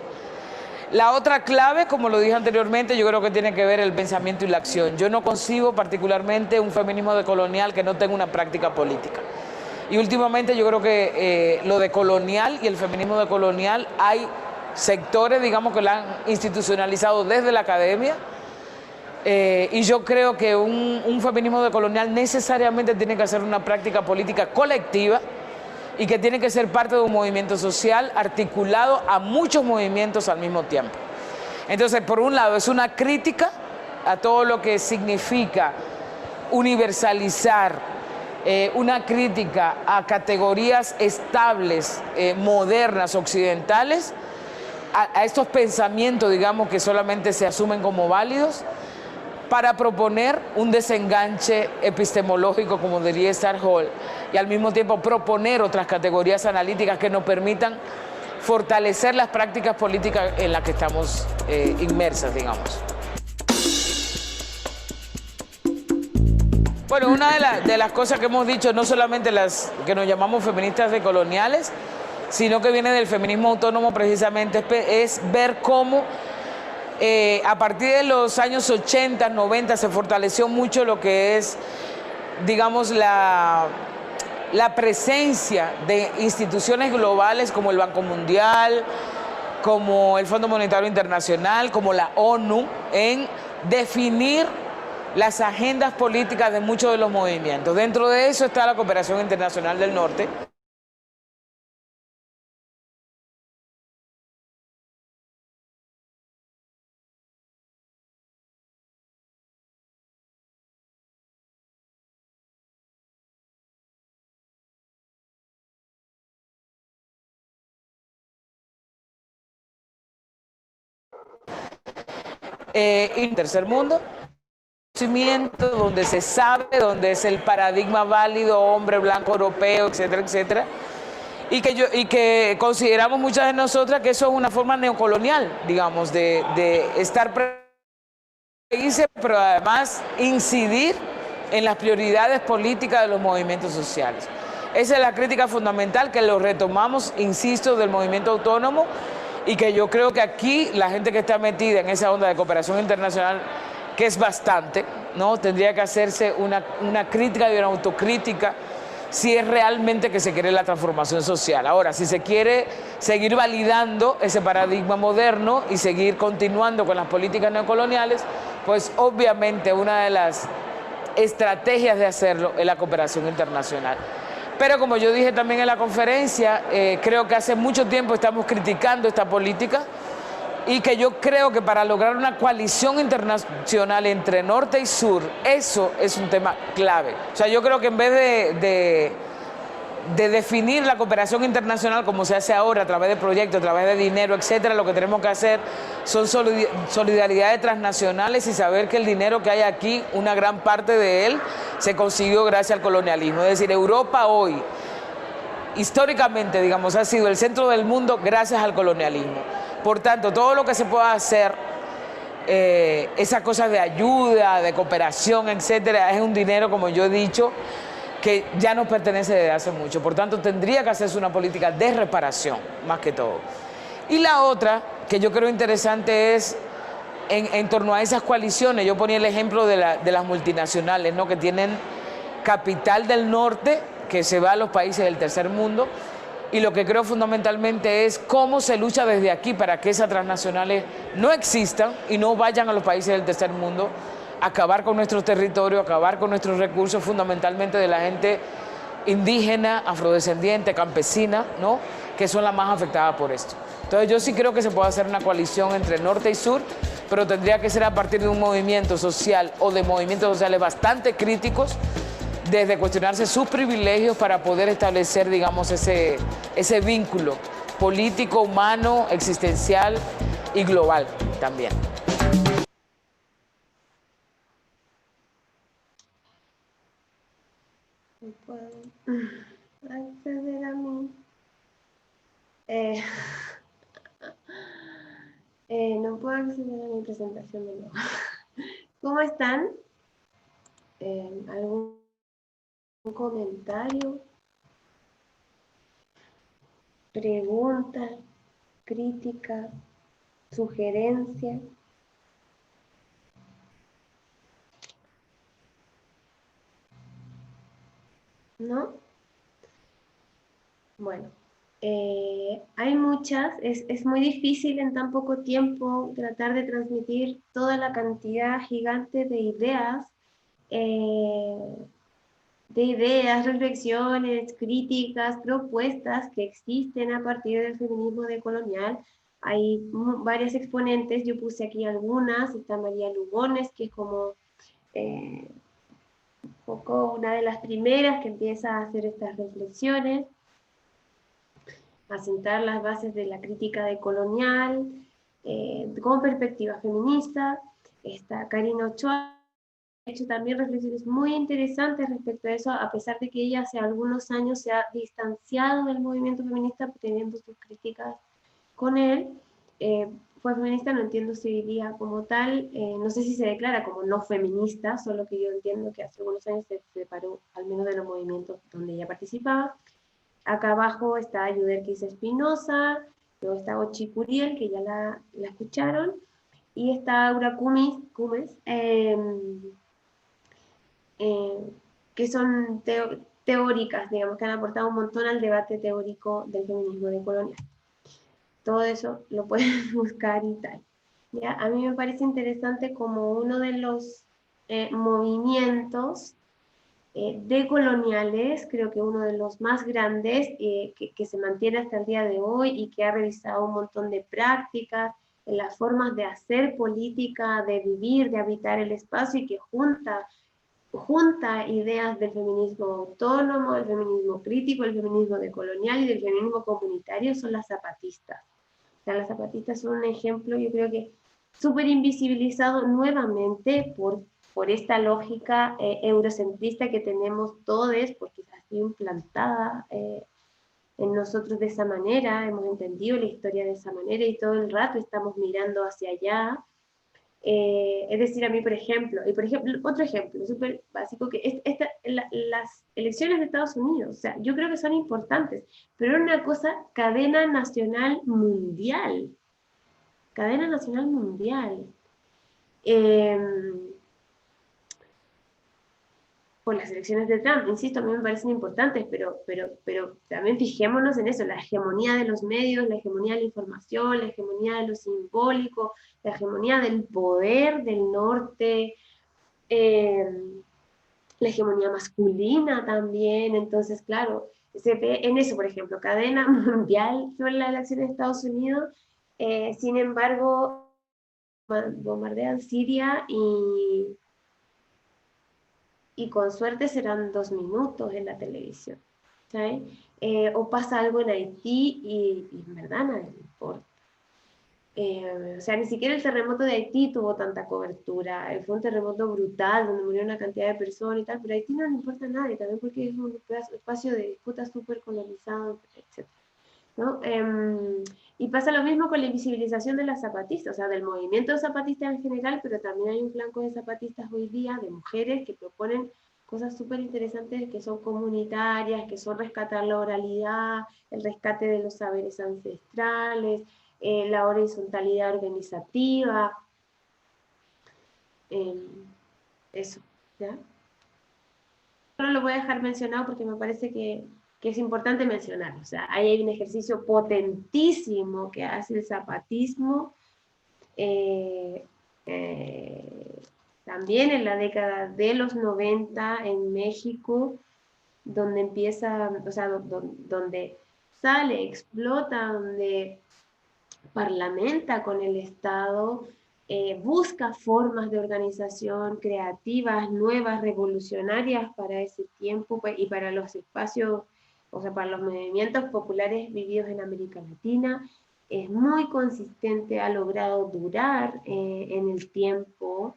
La otra clave, como lo dije anteriormente, yo creo que tiene que ver el pensamiento y la acción. Yo no concibo particularmente un feminismo decolonial que no tenga una práctica política. Y últimamente yo creo que lo decolonial y el feminismo decolonial hay sectores, digamos, que lo han institucionalizado desde la academia, y yo creo que un feminismo decolonial necesariamente tiene que hacer una práctica política colectiva y que tiene que ser parte de un movimiento social articulado a muchos movimientos al mismo tiempo. Entonces, por un lado, es una crítica a todo lo que significa universalizar, una crítica a categorías estables, modernas, occidentales, a estos pensamientos, digamos, que solamente se asumen como válidos, para proponer un desenganche epistemológico, como diría Esther Hall, y al mismo tiempo proponer otras categorías analíticas que nos permitan fortalecer las prácticas políticas en las que estamos inmersas, digamos. Bueno, una de las cosas que hemos dicho, no solamente las que nos llamamos feministas decoloniales, sino que viene del feminismo autónomo precisamente, es ver cómo a partir de los años 80, 90 se fortaleció mucho lo que es, digamos, la presencia de instituciones globales como el Banco Mundial, como el Fondo Monetario Internacional, como la ONU, en definir las agendas políticas de muchos de los movimientos. Dentro de eso está la Cooperación Internacional del Norte. Y tercer mundo, donde se sabe, donde es el paradigma válido, hombre blanco europeo, etcétera, etcétera, y que consideramos muchas de nosotras que eso es una forma neocolonial, digamos, de estar países, pero además incidir en las prioridades políticas de los movimientos sociales. Esa es la crítica fundamental que lo retomamos, insisto, del movimiento autónomo, y que yo creo que aquí la gente que está metida en esa onda de cooperación internacional, que es bastante, ¿no? Tendría que hacerse una crítica y una autocrítica si es realmente que se quiere la transformación social. Ahora, si se quiere seguir validando ese paradigma moderno y seguir continuando con las políticas neocoloniales, pues obviamente una de las estrategias de hacerlo es la cooperación internacional. Pero como yo dije también en la conferencia, creo que hace mucho tiempo estamos criticando esta política y que yo creo que para lograr una coalición internacional entre norte y sur, eso es un tema clave. O sea, yo creo que en vez de definir la cooperación internacional como se hace ahora a través de proyectos, a través de dinero, etcétera, lo que tenemos que hacer son solidaridades transnacionales y saber que el dinero que hay aquí, una gran parte de él se consiguió gracias al colonialismo. Es decir, Europa hoy, históricamente, digamos, ha sido el centro del mundo gracias al colonialismo. Por tanto, todo lo que se pueda hacer, esas cosas de ayuda, de cooperación, etcétera, es un dinero, como yo he dicho, que ya nos pertenece desde hace mucho. Por tanto, tendría que hacerse una política de reparación, más que todo. Y la otra, que yo creo interesante, es en torno a esas coaliciones. Yo ponía el ejemplo de las multinacionales, ¿no? Que tienen capital del norte, que se va a los países del tercer mundo, y lo que creo fundamentalmente es cómo se lucha desde aquí para que esas transnacionales no existan y no vayan a los países del tercer mundo, acabar con nuestros territorios, acabar con nuestros recursos, fundamentalmente de la gente indígena, afrodescendiente, campesina, ¿no? Que son las más afectadas por esto. Entonces yo sí creo que se puede hacer una coalición entre norte y sur, pero tendría que ser a partir de un movimiento social o de movimientos sociales bastante críticos, desde cuestionarse sus privilegios para poder establecer, digamos, ese vínculo político, humano, existencial y global también. No puedo acceder a mí. No puedo acceder a mi presentación de nuevo. ¿Cómo están? ¿Algún comentario? ¿Pregunta? ¿Crítica? ¿Sugerencia? ¿No? Bueno, hay muchas, es muy difícil en tan poco tiempo tratar de transmitir toda la cantidad gigante de ideas, reflexiones, críticas, propuestas que existen a partir del feminismo decolonial. Hay varias exponentes, yo puse aquí algunas, está María Lugones, que es como un poco una de las primeras que empieza a hacer estas reflexiones, a sentar las bases de la crítica decolonial, con perspectiva feminista. Está Karina Ochoa, hecho también reflexiones muy interesantes respecto a eso, a pesar de que ella hace algunos años se ha distanciado del movimiento feminista, teniendo sus críticas con él. Fue feminista, no entiendo si hoy día como tal, no sé si se declara como no feminista, solo que yo entiendo que hace algunos años se separó, al menos de los movimientos donde ella participaba. Acá abajo está Yudelkis Espinosa, luego está Ochi Curiel, que ya la escucharon, y está Aura Cumes, que son teóricas, digamos, que han aportado un montón al debate teórico del feminismo decolonial. Todo eso lo pueden buscar y tal. ¿Ya? A mí me parece interesante como uno de los movimientos decoloniales, creo que uno de los más grandes, que se mantiene hasta el día de hoy y que ha revisado un montón de prácticas en las formas de hacer política, de vivir, de habitar el espacio, y que junta ideas del feminismo autónomo, del feminismo crítico, del feminismo decolonial y del feminismo comunitario, son las zapatistas. O sea, las zapatistas son un ejemplo, yo creo que súper invisibilizado nuevamente por esta lógica eurocentrista que tenemos todos, porque ha sido implantada en nosotros de esa manera, hemos entendido la historia de esa manera y todo el rato estamos mirando hacia allá. Es decir, a mí, por ejemplo, otro ejemplo súper básico, que las elecciones de Estados Unidos, o sea, yo creo que son importantes, pero es una cosa, cadena nacional mundial. Por las elecciones de Trump, insisto, a mí me parecen importantes, pero también fijémonos en eso, la hegemonía de los medios, la hegemonía de la información, la hegemonía de lo simbólico, la hegemonía del poder del norte, la hegemonía masculina también. Entonces, claro, se ve en eso, por ejemplo, cadena mundial sobre las elecciones de Estados Unidos, sin embargo, bombardean Siria y con suerte serán 2 minutos en la televisión, ¿sabes? O pasa algo en Haití y en verdad a nadie le importa. O sea, ni siquiera el terremoto de Haití tuvo tanta cobertura. Fue un terremoto brutal donde murió una cantidad de personas y tal, pero a Haití no le importa a nadie, también porque es un espacio de disputa súper colonizado, etc. ¿No? Y pasa lo mismo con la invisibilización de las zapatistas, o sea, del movimiento zapatista en general, pero también hay un flanco de zapatistas hoy día, de mujeres que proponen cosas súper interesantes, que son comunitarias, que son rescatar la oralidad, el rescate de los saberes ancestrales, la horizontalidad organizativa, eso, ¿ya? Solo lo voy a dejar mencionado porque me parece que es importante mencionar. O sea, ahí hay un ejercicio potentísimo que hace el zapatismo, también en la década de los 90 en México, donde empieza, o sea, donde sale, explota, donde parlamenta con el Estado, busca formas de organización creativas, nuevas, revolucionarias para ese tiempo y para los espacios, o sea, para los movimientos populares vividos en América Latina. Es muy consistente, ha logrado durar en el tiempo,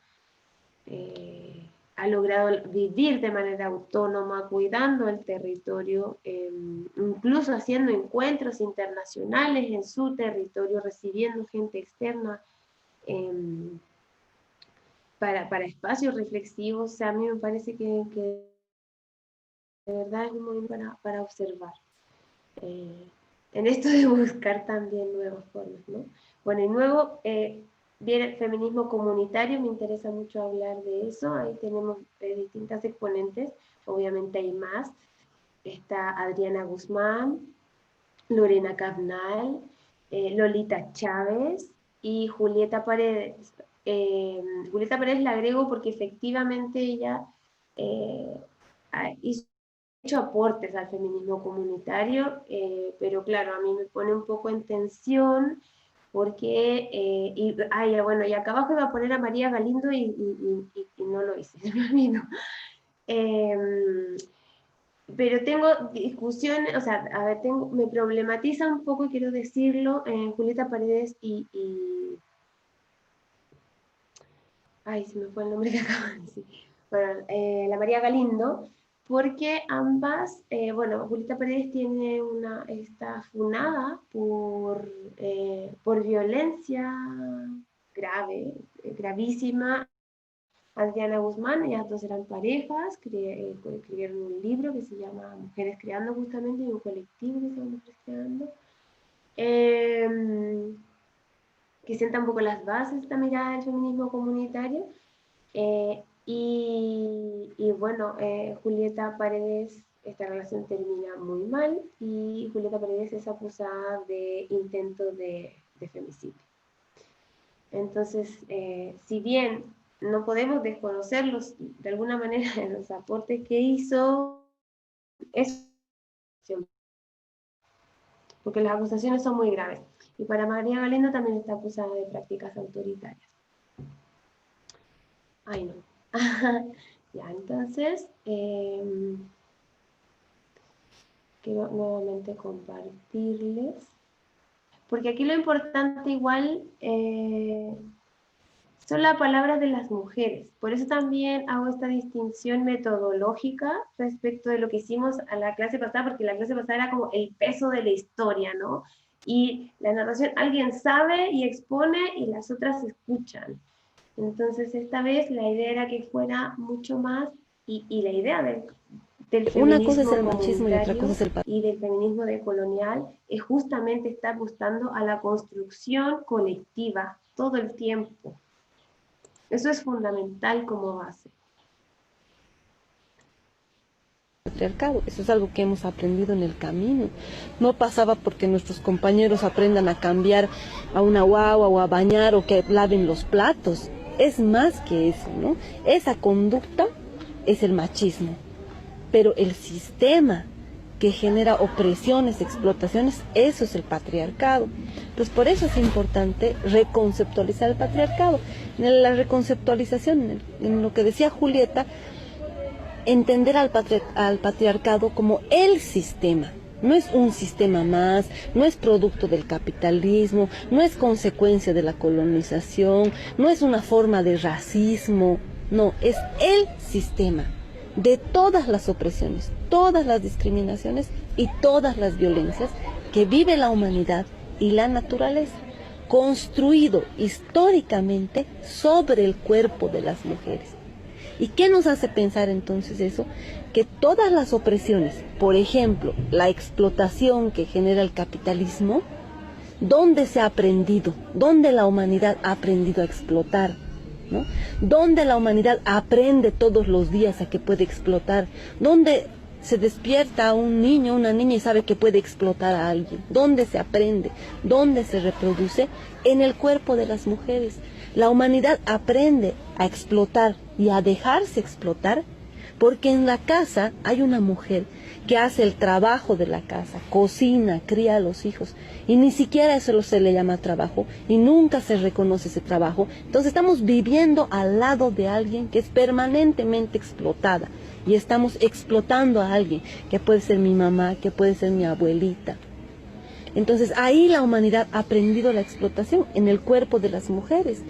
ha logrado vivir de manera autónoma, cuidando el territorio, incluso haciendo encuentros internacionales en su territorio, recibiendo gente externa para espacios reflexivos. O sea, a mí me parece que de verdad es un momento para observar. En esto de buscar también nuevas formas, ¿no? Bueno, y luego viene el feminismo comunitario, me interesa mucho hablar de eso. Ahí tenemos distintas exponentes, obviamente hay más. Está Adriana Guzmán, Lorena Cabnal, Lolita Chávez y Julieta Paredes. Julieta Paredes la agrego porque efectivamente ella hizo aportes al feminismo comunitario, pero claro, a mí me pone un poco en tensión porque, bueno, y acá abajo iba a poner a María Galindo y no lo hice, se me olvidó. Pero tengo discusiones, o sea, a ver, me problematiza un poco, y quiero decirlo, Julieta Paredes ay, se me fue el nombre que acabo de decir. bueno, la María Galindo, porque ambas, bueno, Julieta Paredes está funada por violencia grave, gravísima. Adriana Guzmán, ellas dos eran parejas, escribieron un libro que se llama Mujeres Creando, justamente, y un colectivo que se llama Mujeres Creando, que sienta un poco las bases de esta mirada del feminismo comunitario. Y bueno, Julieta Paredes, esta relación termina muy mal y Julieta Paredes es acusada de intento de femicidio. Entonces, si bien no podemos desconocerlos de alguna manera en los aportes que hizo, porque las acusaciones son muy graves. Y para María Galindo también está acusada de prácticas autoritarias. Ay, no. Ya, entonces, quiero nuevamente compartirles, porque aquí lo importante igual son las palabras de las mujeres. Por eso también hago esta distinción metodológica respecto de lo que hicimos a la clase pasada, porque la clase pasada era como el peso de la historia, ¿no? Y la narración, alguien sabe y expone y las otras escuchan. Entonces esta vez la idea era que fuera mucho más, y la idea del feminismo una cosa es el machismo y otra cosa es el y del feminismo decolonial es justamente estar apostando a la construcción colectiva todo el tiempo. Eso es fundamental como base. Patriarcado, eso es algo que hemos aprendido en el camino. No pasaba porque nuestros compañeros aprendan a cambiar a una guagua o a bañar o que laven los platos. Es más que eso, ¿no? Esa conducta es el machismo, pero el sistema que genera opresiones, explotaciones, eso es el patriarcado. Entonces por eso es importante reconceptualizar el patriarcado. En la reconceptualización, en lo que decía Julieta, entender al patriarcado como el sistema. No es un sistema más, no es producto del capitalismo, no es consecuencia de la colonización, no es una forma de racismo, no, es el sistema de todas las opresiones, todas las discriminaciones y todas las violencias que vive la humanidad y la naturaleza, construido históricamente sobre el cuerpo de las mujeres. ¿Y qué nos hace pensar entonces eso? Que todas las opresiones, por ejemplo, la explotación que genera el capitalismo, ¿dónde se ha aprendido? ¿Dónde la humanidad ha aprendido a explotar? ¿No? ¿Dónde la humanidad aprende todos los días a que puede explotar? ¿Dónde se despierta un niño, una niña y sabe que puede explotar a alguien? ¿Dónde se aprende? ¿Dónde se reproduce? En el cuerpo de las mujeres. La humanidad aprende a explotar y a dejarse explotar porque en la casa hay una mujer que hace el trabajo de la casa, cocina, cría a los hijos, y ni siquiera eso se le llama trabajo, y nunca se reconoce ese trabajo. Entonces estamos viviendo al lado de alguien que es permanentemente explotada, y estamos explotando a alguien, que puede ser mi mamá, que puede ser mi abuelita. Entonces ahí la humanidad ha aprendido la explotación en el cuerpo de las mujeres.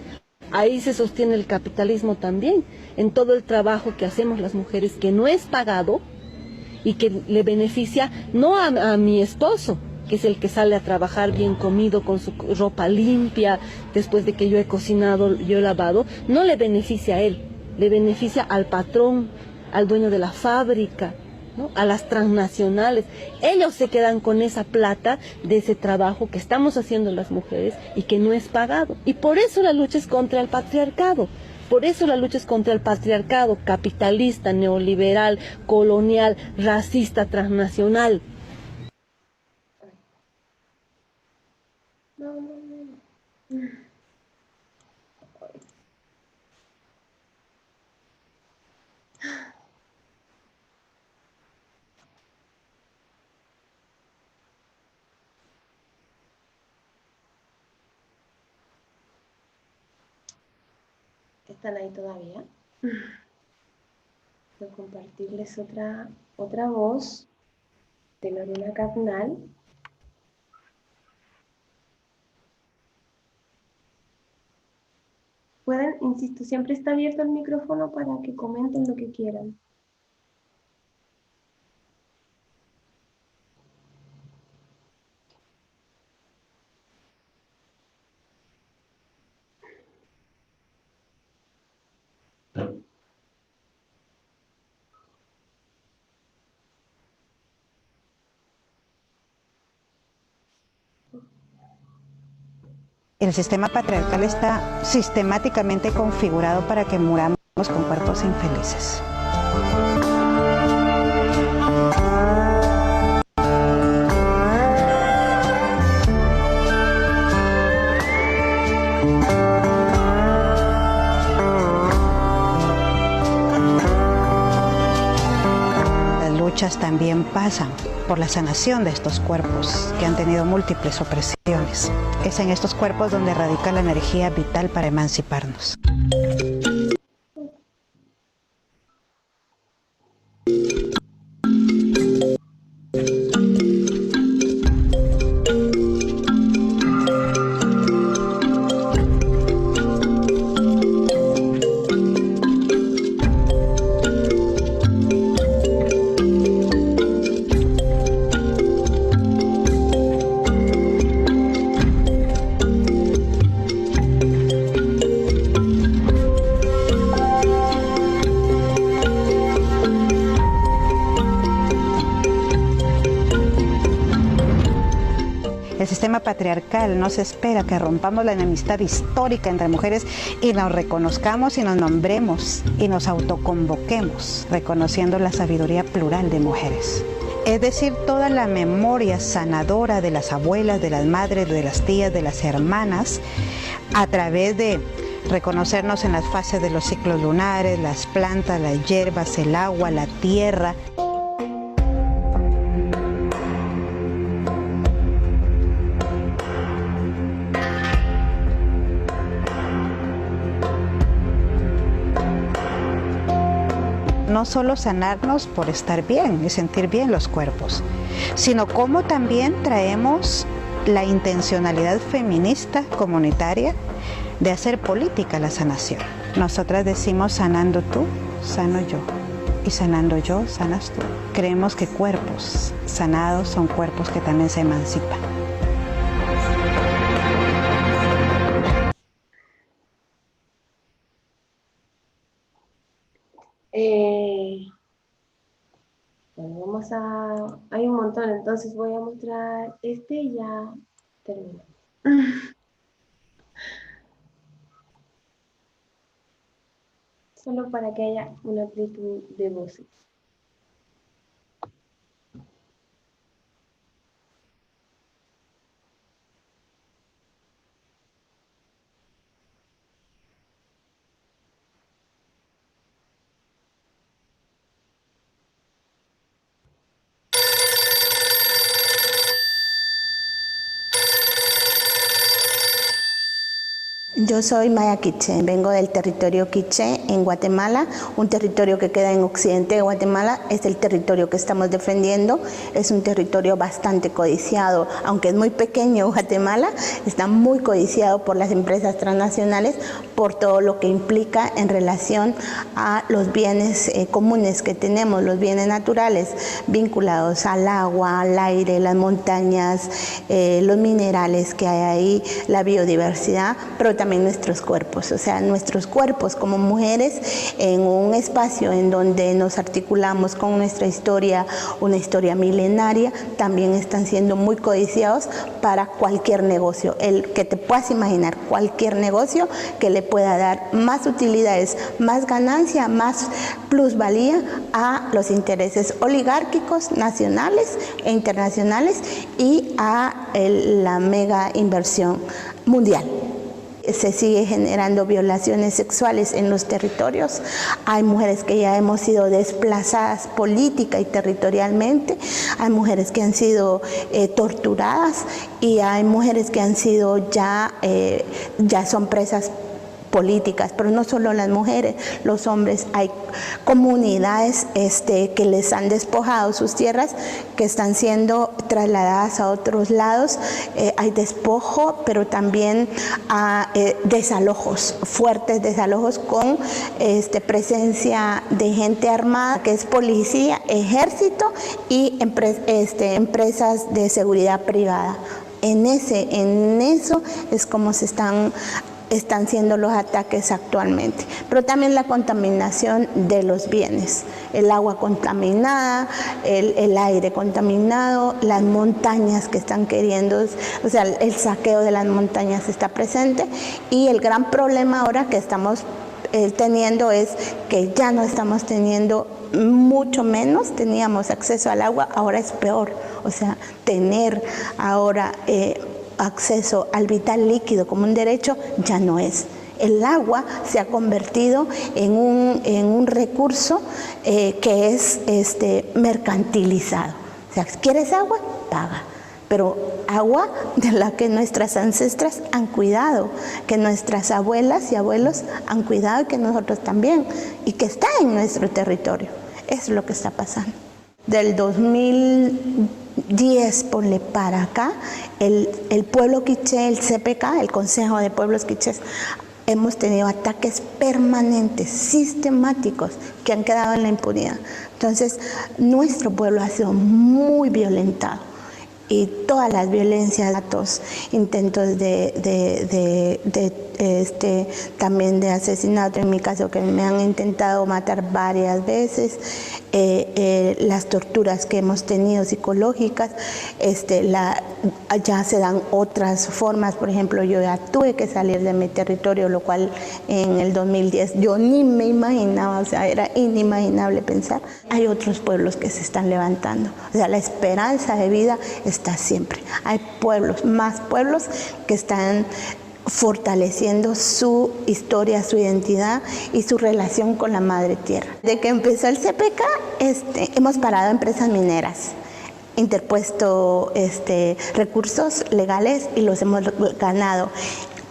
Ahí se sostiene el capitalismo también, en todo el trabajo que hacemos las mujeres que no es pagado y que le beneficia no a mi esposo, que es el que sale a trabajar bien comido con su ropa limpia, después de que yo he cocinado, yo he lavado, no le beneficia a él, le beneficia al patrón, al dueño de la fábrica, ¿no? A las transnacionales. Ellos se quedan con esa plata de ese trabajo que estamos haciendo las mujeres y que no es pagado. Y por eso la lucha es contra el patriarcado. Por eso la lucha es contra el patriarcado capitalista, neoliberal, colonial, racista, transnacional. ¿Están ahí todavía? Voy a compartirles otra voz de Lorena Carnal. pueden, insisto, siempre está abierto el micrófono para que comenten lo que quieran. El sistema patriarcal está sistemáticamente configurado para que muramos con cuerpos infelices. Las luchas también pasan por la sanación de estos cuerpos que han tenido múltiples opresiones. Es en estos cuerpos donde radica la energía vital para emanciparnos. El sistema patriarcal nos espera que rompamos la enemistad histórica entre mujeres y nos reconozcamos y nos nombremos y nos autoconvoquemos, reconociendo la sabiduría plural de mujeres. Es decir, toda la memoria sanadora de las abuelas, de las madres, de las tías, de las hermanas, a través de reconocernos en las fases de los ciclos lunares, las plantas, las hierbas, el agua, la tierra. No solo sanarnos por estar bien y sentir bien los cuerpos, sino cómo también traemos la intencionalidad feminista comunitaria de hacer política la sanación. Nosotras decimos sanando tú, sano yo, y sanando yo, sanas tú. Creemos que cuerpos sanados son cuerpos que también se emancipan. Bueno, hay un montón, entonces voy a mostrar este y ya termino. Solo para que haya una amplitud de voces. Yo soy maya quiché, vengo del territorio quiché en Guatemala, un territorio que queda en occidente de Guatemala, es el territorio que estamos defendiendo, es un territorio bastante codiciado, aunque es muy pequeño Guatemala, está muy codiciado por las empresas transnacionales, por todo lo que implica en relación a los bienes comunes que tenemos, los bienes naturales vinculados al agua, al aire, las montañas, los minerales que hay ahí, la biodiversidad, pero también nuestros cuerpos, o sea, nuestros cuerpos como mujeres en un espacio en donde nos articulamos con nuestra historia, una historia milenaria, también están siendo muy codiciados para cualquier negocio, el que te puedas imaginar, cualquier negocio que le pueda dar más utilidades, más ganancia, más plusvalía a los intereses oligárquicos nacionales e internacionales y a la mega inversión mundial. Se sigue generando violaciones sexuales en los territorios. Hay mujeres que ya hemos sido desplazadas política y territorialmente. Hay mujeres que han sido torturadas y hay mujeres que han sido ya son presas políticas, pero no solo las mujeres, los hombres. Hay comunidades que les han despojado sus tierras, que están siendo trasladadas a otros lados. Hay despojo, pero también desalojos, fuertes desalojos con presencia de gente armada, que es policía, ejército y empresas de seguridad privada. En eso es como se están siendo los ataques actualmente, pero también la contaminación de los bienes, el agua contaminada, el aire contaminado, las montañas que están queriendo, o sea, el saqueo de las montañas está presente, y el gran problema ahora que estamos teniendo es que ya no estamos teniendo, mucho menos teníamos acceso al agua, ahora es peor, o sea, tener ahora acceso al vital líquido como un derecho ya no es. El agua se ha convertido en un recurso que es mercantilizado. O sea, ¿quieres agua? Paga. Pero agua de la que nuestras ancestras han cuidado, que nuestras abuelas y abuelos han cuidado y que nosotros también, y que está en nuestro territorio. Eso es lo que está pasando. Del 2010 ponle para acá, el pueblo quiché, el CPK, el Consejo de Pueblos Quichés, hemos tenido ataques permanentes, sistemáticos, que han quedado en la impunidad. Entonces, nuestro pueblo ha sido muy violentado. Y todas las violencias, datos, intentos también de asesinato, en mi caso, que me han intentado matar varias veces, las torturas que hemos tenido psicológicas, ya se dan otras formas. Por ejemplo, yo ya tuve que salir de mi territorio, lo cual en el 2010 yo ni me imaginaba, o sea, era inimaginable pensar. Hay otros pueblos que se están levantando, o sea, la esperanza de vida está siempre. Hay pueblos, más pueblos que están fortaleciendo su historia, su identidad y su relación con la madre tierra. Desde que empezó el CPK, hemos parado empresas mineras, interpuesto recursos legales y los hemos ganado.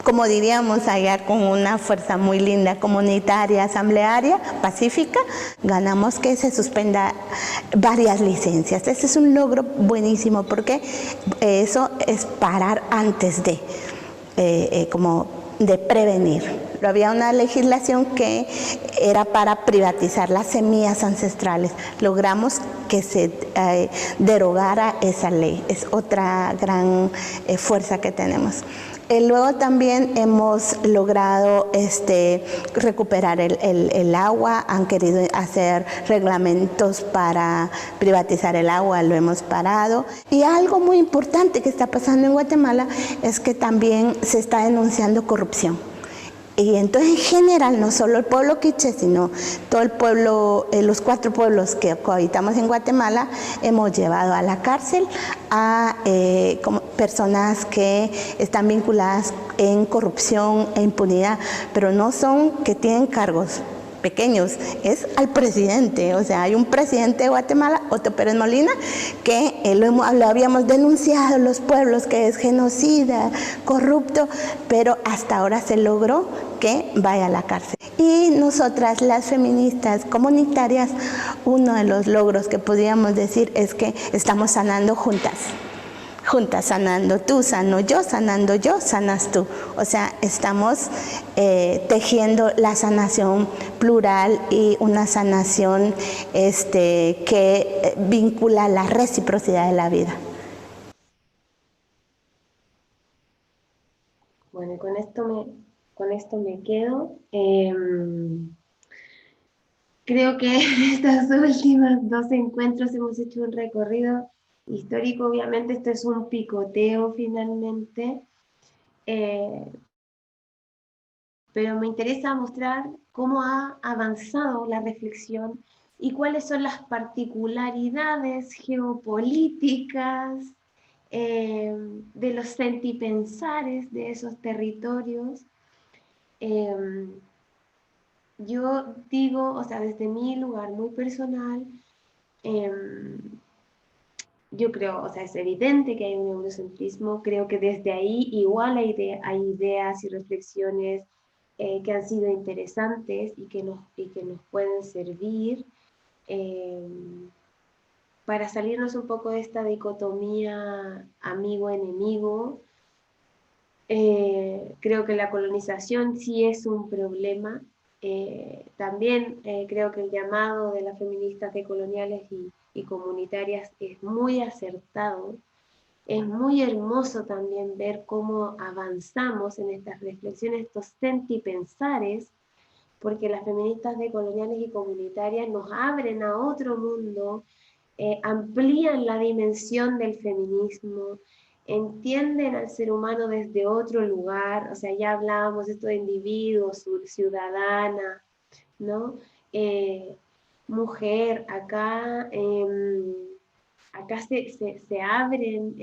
Como diríamos allá, con una fuerza muy linda, comunitaria, asamblearia, pacífica, ganamos que se suspenda varias licencias. Ese es un logro buenísimo, porque eso es parar antes de, como de prevenir. Había una legislación que era para privatizar las semillas ancestrales. Logramos que se derogara esa ley. Es otra gran fuerza que tenemos. Luego también hemos logrado recuperar el agua. Han querido hacer reglamentos para privatizar el agua, lo hemos parado. Y algo muy importante que está pasando en Guatemala es que también se está denunciando corrupción. Y entonces, en general, no solo el pueblo quiché, sino todo el pueblo, los 4 pueblos que cohabitamos en Guatemala, hemos llevado a la cárcel a como personas que están vinculadas en corrupción e impunidad, pero no son que tienen cargos pequeños, es al presidente. O sea, hay un presidente de Guatemala, Otto Pérez Molina, que lo habíamos denunciado los pueblos, que es genocida, corrupto, pero hasta ahora se logró que vaya a la cárcel. Y nosotras, las feministas comunitarias, uno de los logros que podríamos decir es que estamos sanando juntas. Juntas, sanando tú, sano yo, sanando yo, sanas tú. O sea, estamos tejiendo la sanación plural y una sanación que vincula la reciprocidad de la vida. Bueno, y con esto me quedo. Creo que en estos últimos 2 encuentros hemos hecho un recorrido histórico. Obviamente esto es un picoteo finalmente, pero me interesa mostrar cómo ha avanzado la reflexión y cuáles son las particularidades geopolíticas de los sentipensares de esos territorios. Yo digo, o sea, desde mi lugar muy personal, yo creo, o sea, es evidente que hay un eurocentrismo. Creo que desde ahí igual hay ideas y reflexiones que han sido interesantes y que nos pueden servir para salirnos un poco de esta dicotomía amigo-enemigo. Creo que la colonización sí es un problema. También creo que el llamado de las feministas decoloniales y comunitarias es muy acertado. Es muy hermoso también ver cómo avanzamos en estas reflexiones, estos sentipensares, porque las feministas decoloniales y comunitarias nos abren a otro mundo, amplían la dimensión del feminismo, entienden al ser humano desde otro lugar, o sea, ya hablábamos de esto de individuo, ciudadana, ¿no? Mujer, acá se abren,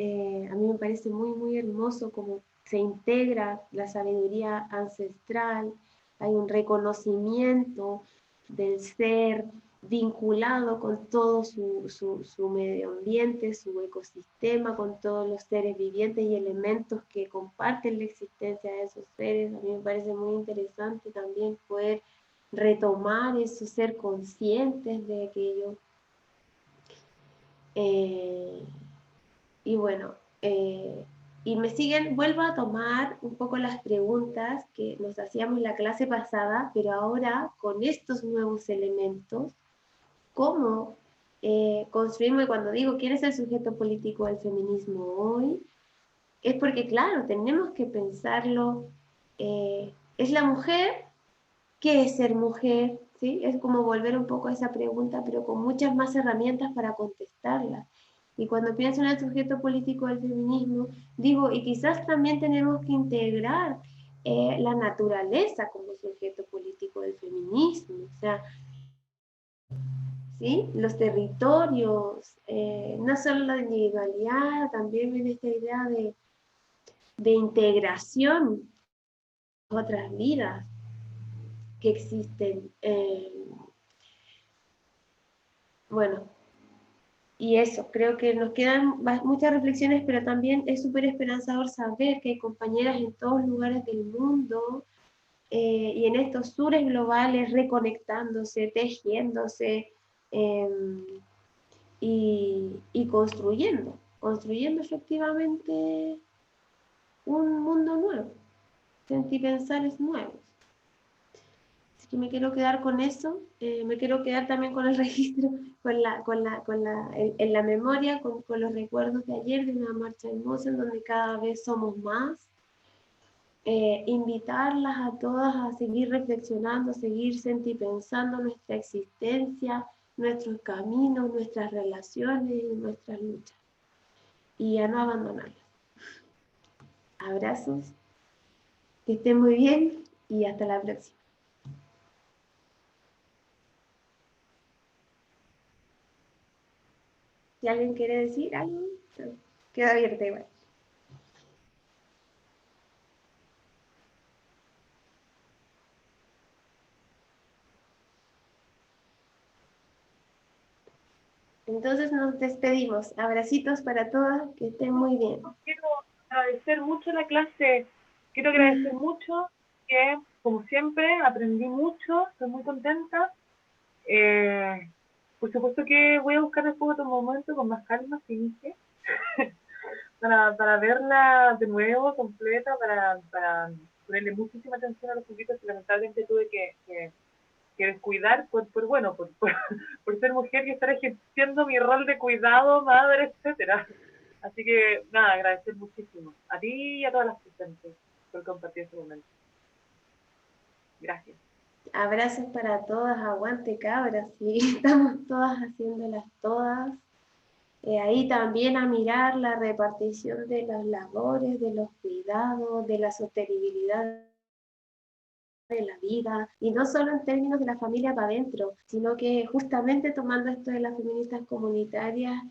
a mí me parece muy hermoso cómo se integra la sabiduría ancestral, hay un reconocimiento del ser vinculado con todo su medio ambiente, su ecosistema, con todos los seres vivientes y elementos que comparten la existencia de esos seres. A mí me parece muy interesante también poder retomar eso, ser conscientes de aquello. Y bueno, y me siguen, vuelvo a tomar un poco las preguntas que nos hacíamos en la clase pasada, pero ahora con estos nuevos elementos, ¿cómo construimos? Y cuando digo quién es el sujeto político del feminismo hoy, es porque claro, tenemos que pensarlo, ¿es la mujer? ¿Qué es ser mujer? ¿Sí? Es como volver un poco a esa pregunta, pero con muchas más herramientas para contestarla. Y cuando pienso en el sujeto político del feminismo, digo, y quizás también tenemos que integrar la naturaleza como sujeto político del feminismo, o sea, ¿sí? Los territorios, no solo la individualidad, también viene esta idea de integración a otras vidas que existen. Bueno, y eso, creo que nos quedan muchas reflexiones, pero también es súper esperanzador saber que hay compañeras en todos lugares del mundo y en estos sures globales reconectándose, tejiéndose y construyendo efectivamente un mundo nuevo, sentipensares nuevos. Así que me quiero quedar con eso, me quiero quedar también con el registro, en la memoria, con los recuerdos de ayer de una marcha hermosa en donde cada vez somos más. Invitarlas a todas a seguir reflexionando, a seguir sentipensando nuestra existencia, nuestros caminos, nuestras relaciones y nuestras luchas. Y a no abandonarlas. Abrazos, que estén muy bien y hasta la próxima. Si alguien quiere decir algo, queda abierta igual. Entonces nos despedimos. Abracitos para todas, que estén muy bien. Quiero agradecer mucho la clase, quiero agradecer mucho que, como siempre, aprendí mucho, estoy muy contenta. Por supuesto que voy a buscar después otro momento con más calma, finge, para verla de nuevo, completa, para ponerle muchísima atención a los poquitos que lamentablemente tuve que descuidar por ser mujer y estar ejerciendo mi rol de cuidado, madre, etcétera. Así que, nada, agradecer muchísimo a ti y a todas las presentes por compartir este momento. Gracias. Abrazos para todas, aguante cabras, sí, estamos todas haciéndolas todas. Ahí también a mirar la repartición de las labores, de los cuidados, de la sostenibilidad de la vida, y no solo en términos de la familia para adentro, sino que justamente tomando esto de las feministas comunitarias,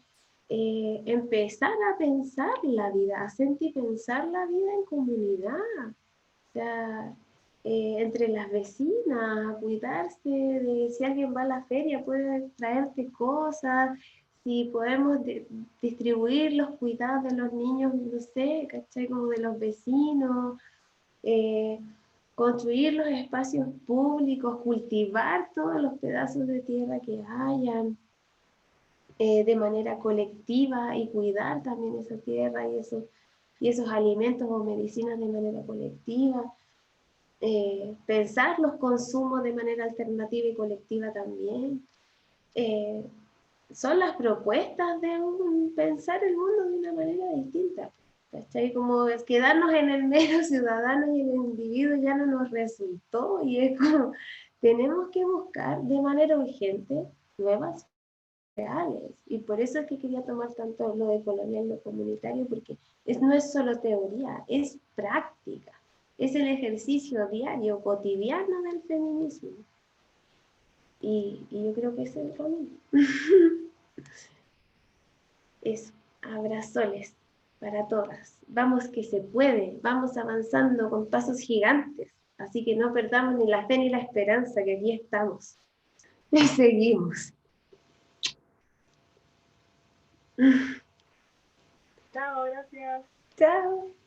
empezar a pensar la vida, a sentir pensar la vida en comunidad, o sea, entre las vecinas, a cuidarse de si alguien va a la feria puede traerte cosas, si podemos distribuir los cuidados de los niños, no sé, ¿cachai? Como de los vecinos, construir los espacios públicos, cultivar todos los pedazos de tierra que hayan de manera colectiva y cuidar también esa tierra y esos alimentos o medicinas de manera colectiva. Pensar los consumos de manera alternativa y colectiva también. Son las propuestas de pensar el mundo de una manera distinta. ¿Cachai? Como es quedarnos en el mero ciudadano y el individuo ya no nos resultó, y es como, tenemos que buscar de manera urgente nuevas reales, y por eso es que quería tomar tanto lo de colonial, lo comunitario, porque no es solo teoría, es práctica, es el ejercicio diario, cotidiano del feminismo, y yo creo que ese es el camino. Eso, abrazoles para todas. Vamos que se puede, vamos avanzando con pasos gigantes, así que no perdamos ni la fe ni la esperanza, que aquí estamos. Y seguimos. Chao, gracias. Chao.